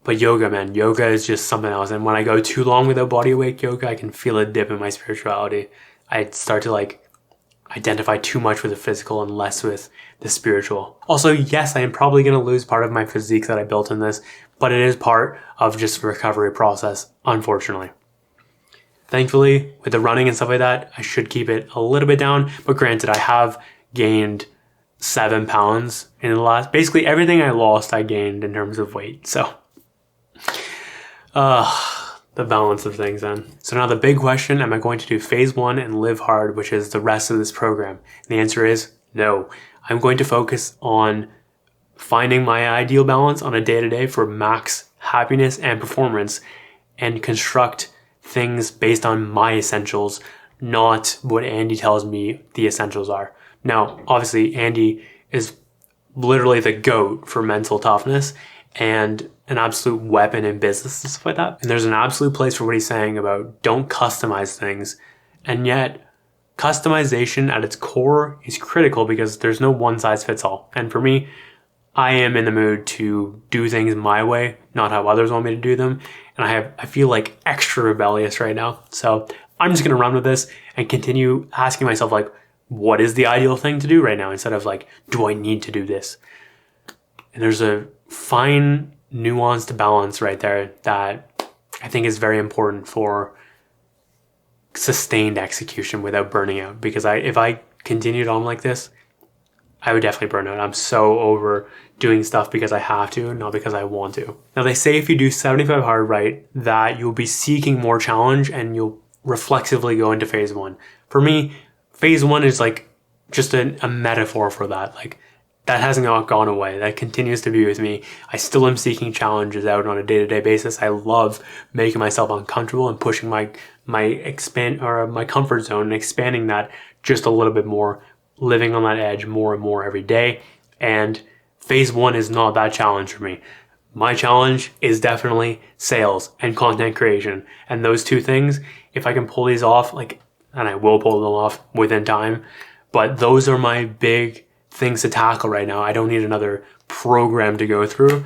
But yoga, man, yoga is just something else. And when I go too long without body weight yoga, I can feel a dip in my spirituality. I start to like identify too much with the physical and less with the spiritual. Also, yes, I am probably going to lose part of my physique that I built in this, but it is part of just the recovery process, unfortunately. Thankfully, with the running and stuff like that, I should keep it a little bit down. But granted, I have gained 7 pounds in the last, basically everything I lost, I gained in terms of weight. So, the balance of things then. So now the big question, am I going to do phase 1 and live hard, which is the rest of this program? And the answer is no. I'm going to focus on finding my ideal balance on a day-to-day for max happiness and performance, and construct things based on my essentials, not what Andy tells me the essentials are. Now, obviously, Andy is literally the GOAT for mental toughness and an absolute weapon in business and stuff like that. And there's an absolute place for what he's saying about don't customize things And yet, customization at its core is critical because there's no one size fits all. And for me, I am in the mood to do things my way, not how others want me to do them. And I feel like extra rebellious right now. So I'm just going to run with this and continue asking myself, like, what is the ideal thing to do right now? Instead of like, do I need to do this? And there's a fine nuanced balance right there that I think is very important for sustained execution without burning out. Because if I continued on like this, I would definitely burn out. I'm so over doing stuff because I have to, not because I want to. Now, they say if you do 75 hard right, that you'll be seeking more challenge and you'll reflexively go into phase 1. For me, phase 1 is like just a metaphor for that. Like, that hasn't gone away. That continues to be with me. I still am seeking challenges out on a day-to-day basis. I love making myself uncomfortable and pushing my comfort zone and expanding that just a little bit more, living on that edge more and more every day. And phase 1 is not that challenge for me. My challenge is definitely sales and content creation. And those two things, if I can pull these off, like, and I will pull them off within time, but those are my big things to tackle right now. I don't need another program to go through.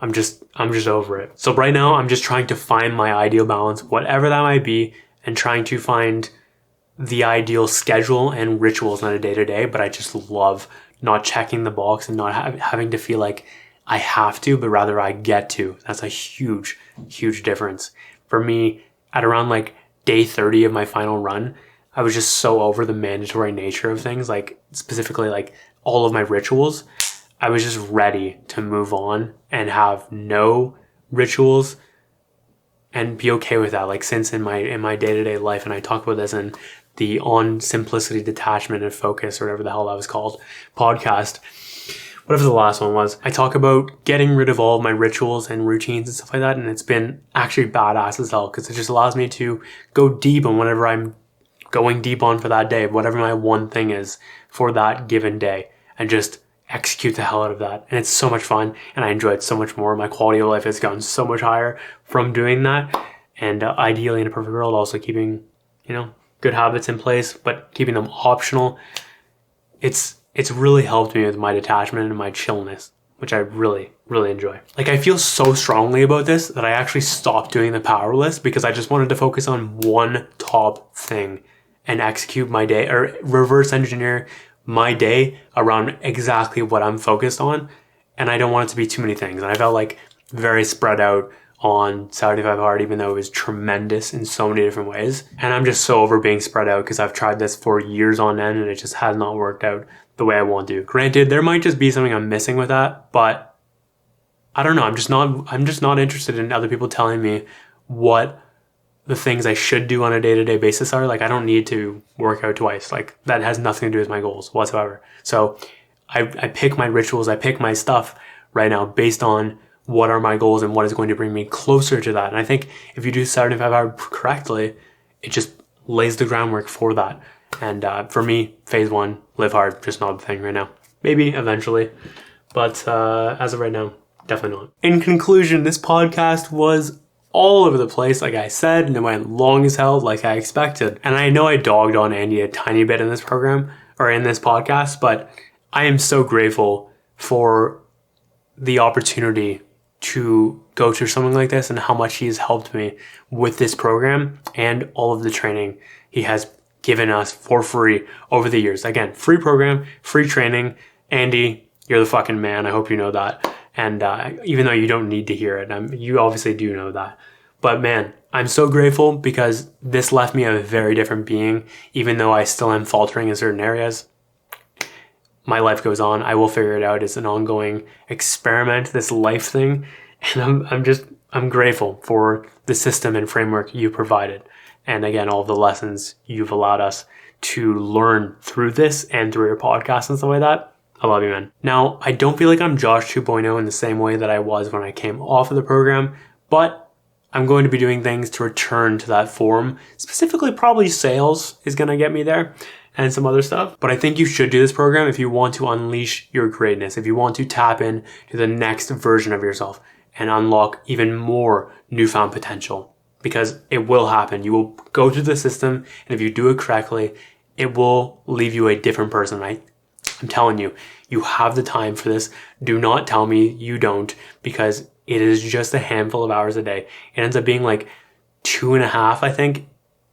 I'm just over it. So right now, I'm just trying to find my ideal balance, whatever that might be, and trying to find the ideal schedule and rituals on a day-to-day. But I just love not checking the box and not having to feel like I have to, but rather I get to. That's a huge, huge difference. For me, at around like day 30 of my final run, I was just so over the mandatory nature of things, like specifically like all of my rituals. I was just ready to move on and have no rituals and be okay with that. Like, since in my day-to-day life, and I talk about this in the On Simplicity, Detachment, and Focus, or whatever the hell that was called, podcast, whatever the last one was, I talk about getting rid of all of my rituals and routines and stuff like that. And it's been actually badass as hell because it just allows me to go deep on whatever I'm going deep on for that day, whatever my one thing is for that given day, and just execute the hell out of that. And it's so much fun, and I enjoy it so much more. My quality of life has gotten so much higher from doing that. And ideally, in a perfect world, also keeping, good habits in place, but keeping them optional. It's really helped me with my detachment and my chillness, which I really, really enjoy. Like, I feel so strongly about this that I actually stopped doing the power list because I just wanted to focus on one top thing and execute my day, or reverse engineer my day around exactly what I'm focused on. And I don't want it to be too many things. And I felt like very spread out on 75 hard, even though it was tremendous in so many different ways. And I'm just so over being spread out because I've tried this for years on end and it just has not worked out the way I want to. Granted, there might just be something I'm missing with that, but I don't know. I'm just not interested in other people telling me what the things I should do on a day-to-day basis are. Like, I don't need to work out twice. Like, that has nothing to do with my goals whatsoever. So I pick my rituals, I pick my stuff right now based on what are my goals and what is going to bring me closer to that. And I think if you do 75 hard correctly, it just lays the groundwork for that. And for me, phase 1, live hard, just not a thing right now. Maybe eventually, but as of right now, definitely not. In conclusion, this podcast was all over the place, like I said, and it went long as hell, like I expected. And I know I dogged on Andy a tiny bit in this program, or in this podcast, but I am so grateful for the opportunity to go through something like this and how much he has helped me with this program and all of the training he has given us for free over the years. Again, free program, free training. Andy, you're the fucking man. I hope you know that. And even though you don't need to hear it, you obviously do know that. But man, I'm so grateful because this left me a very different being, even though I still am faltering in certain areas. My life goes on. I will figure it out. It's an ongoing experiment, this life thing. And I'm grateful for the system and framework you provided. And again, all of the lessons you've allowed us to learn through this and through your podcast and stuff like that. I love you, man. Now, I don't feel like I'm Josh 2.0 in the same way that I was when I came off of the program, but I'm going to be doing things to return to that form. Specifically, probably sales is going to get me there and some other stuff. But I think you should do this program if you want to unleash your greatness, if you want to tap in to the next version of yourself and unlock even more newfound potential. because it will happen. You will go through the system, and if you do it correctly, it will leave you a different person. I'm telling you, you have the time for this. Do not tell me you don't, because it is just a handful of hours a day. It ends up being like 2.5, I think.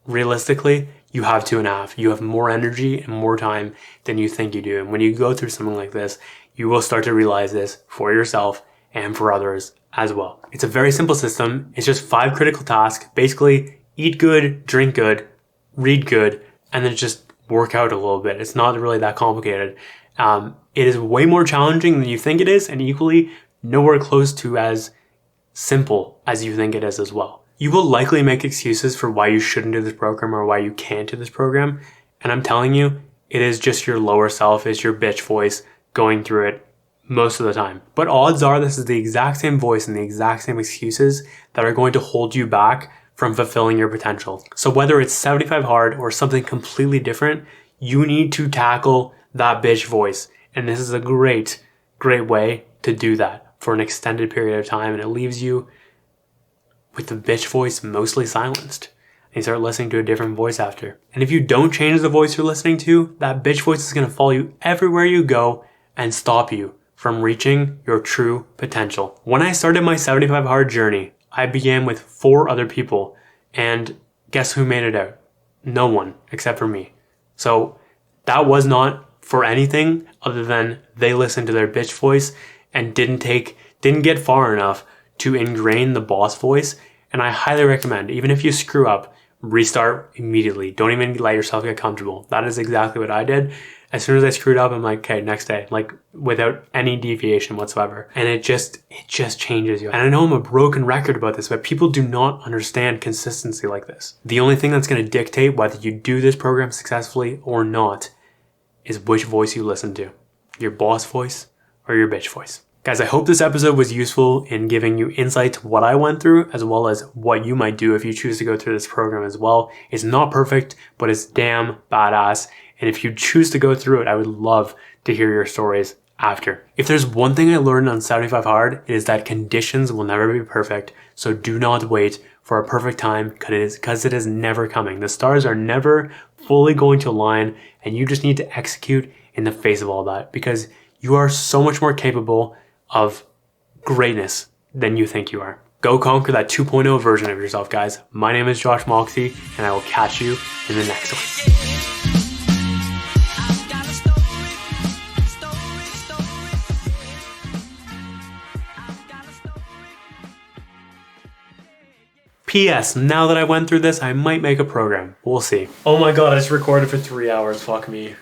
Realistically, you have 2.5. You have more energy and more time than you think you do. And when you go through something like this, you will start to realize this for yourself and for others as well. It's a very simple system. It's just 5 critical tasks. Basically, eat good, drink good, read good, and then just work out a little bit. It's not really that complicated. It is way more challenging than you think it is, and equally nowhere close to as simple as you think it is as well. You will likely make excuses for why you shouldn't do this program or why you can't do this program. And I'm telling you, it is just your lower self, it's your bitch voice going through it most of the time. But odds are this is the exact same voice and the exact same excuses that are going to hold you back from fulfilling your potential. So whether it's 75 hard or something completely different, you need to tackle that bitch voice. And this is a great way to do that for an extended period of time. And it leaves you with the bitch voice mostly silenced. And you start listening to a different voice after. And if you don't change the voice you're listening to, that bitch voice is going to follow you everywhere you go and stop you from reaching your true potential. When I started my 75 hard journey, I began with 4 other people, and guess who made it out? No one except for me. So that was not for anything other than they listened to their bitch voice and didn't get far enough to ingrain the boss voice. And I highly recommend, even if you screw up, restart immediately. Don't even let yourself get comfortable. That is exactly what I did. As soon as I screwed up, I'm like, okay, next day, like without any deviation whatsoever. And it just changes you. And I know I'm a broken record about this, but people do not understand consistency like this. The only thing that's going to dictate whether you do this program successfully or not is which voice you listen to. Your boss voice or your bitch voice. Guys, I hope this episode was useful in giving you insight to what I went through, as well as what you might do if you choose to go through this program as well. It's not perfect, but it's damn badass. And if you choose to go through it, I would love to hear your stories after. If there's one thing I learned on 75 Hard, it is that conditions will never be perfect. So do not wait for a perfect time, because it is never coming. The stars are never fully going to align, and you just need to execute in the face of all that, because you are so much more capable of greatness than you think you are. Go conquer that 2.0 version of yourself, guys. My name is Josh Moxey, and I will catch you in the next one. P.S. Now that I went through this, I might make a program. We'll see. Oh my god, I just recorded for 3 hours. Fuck me.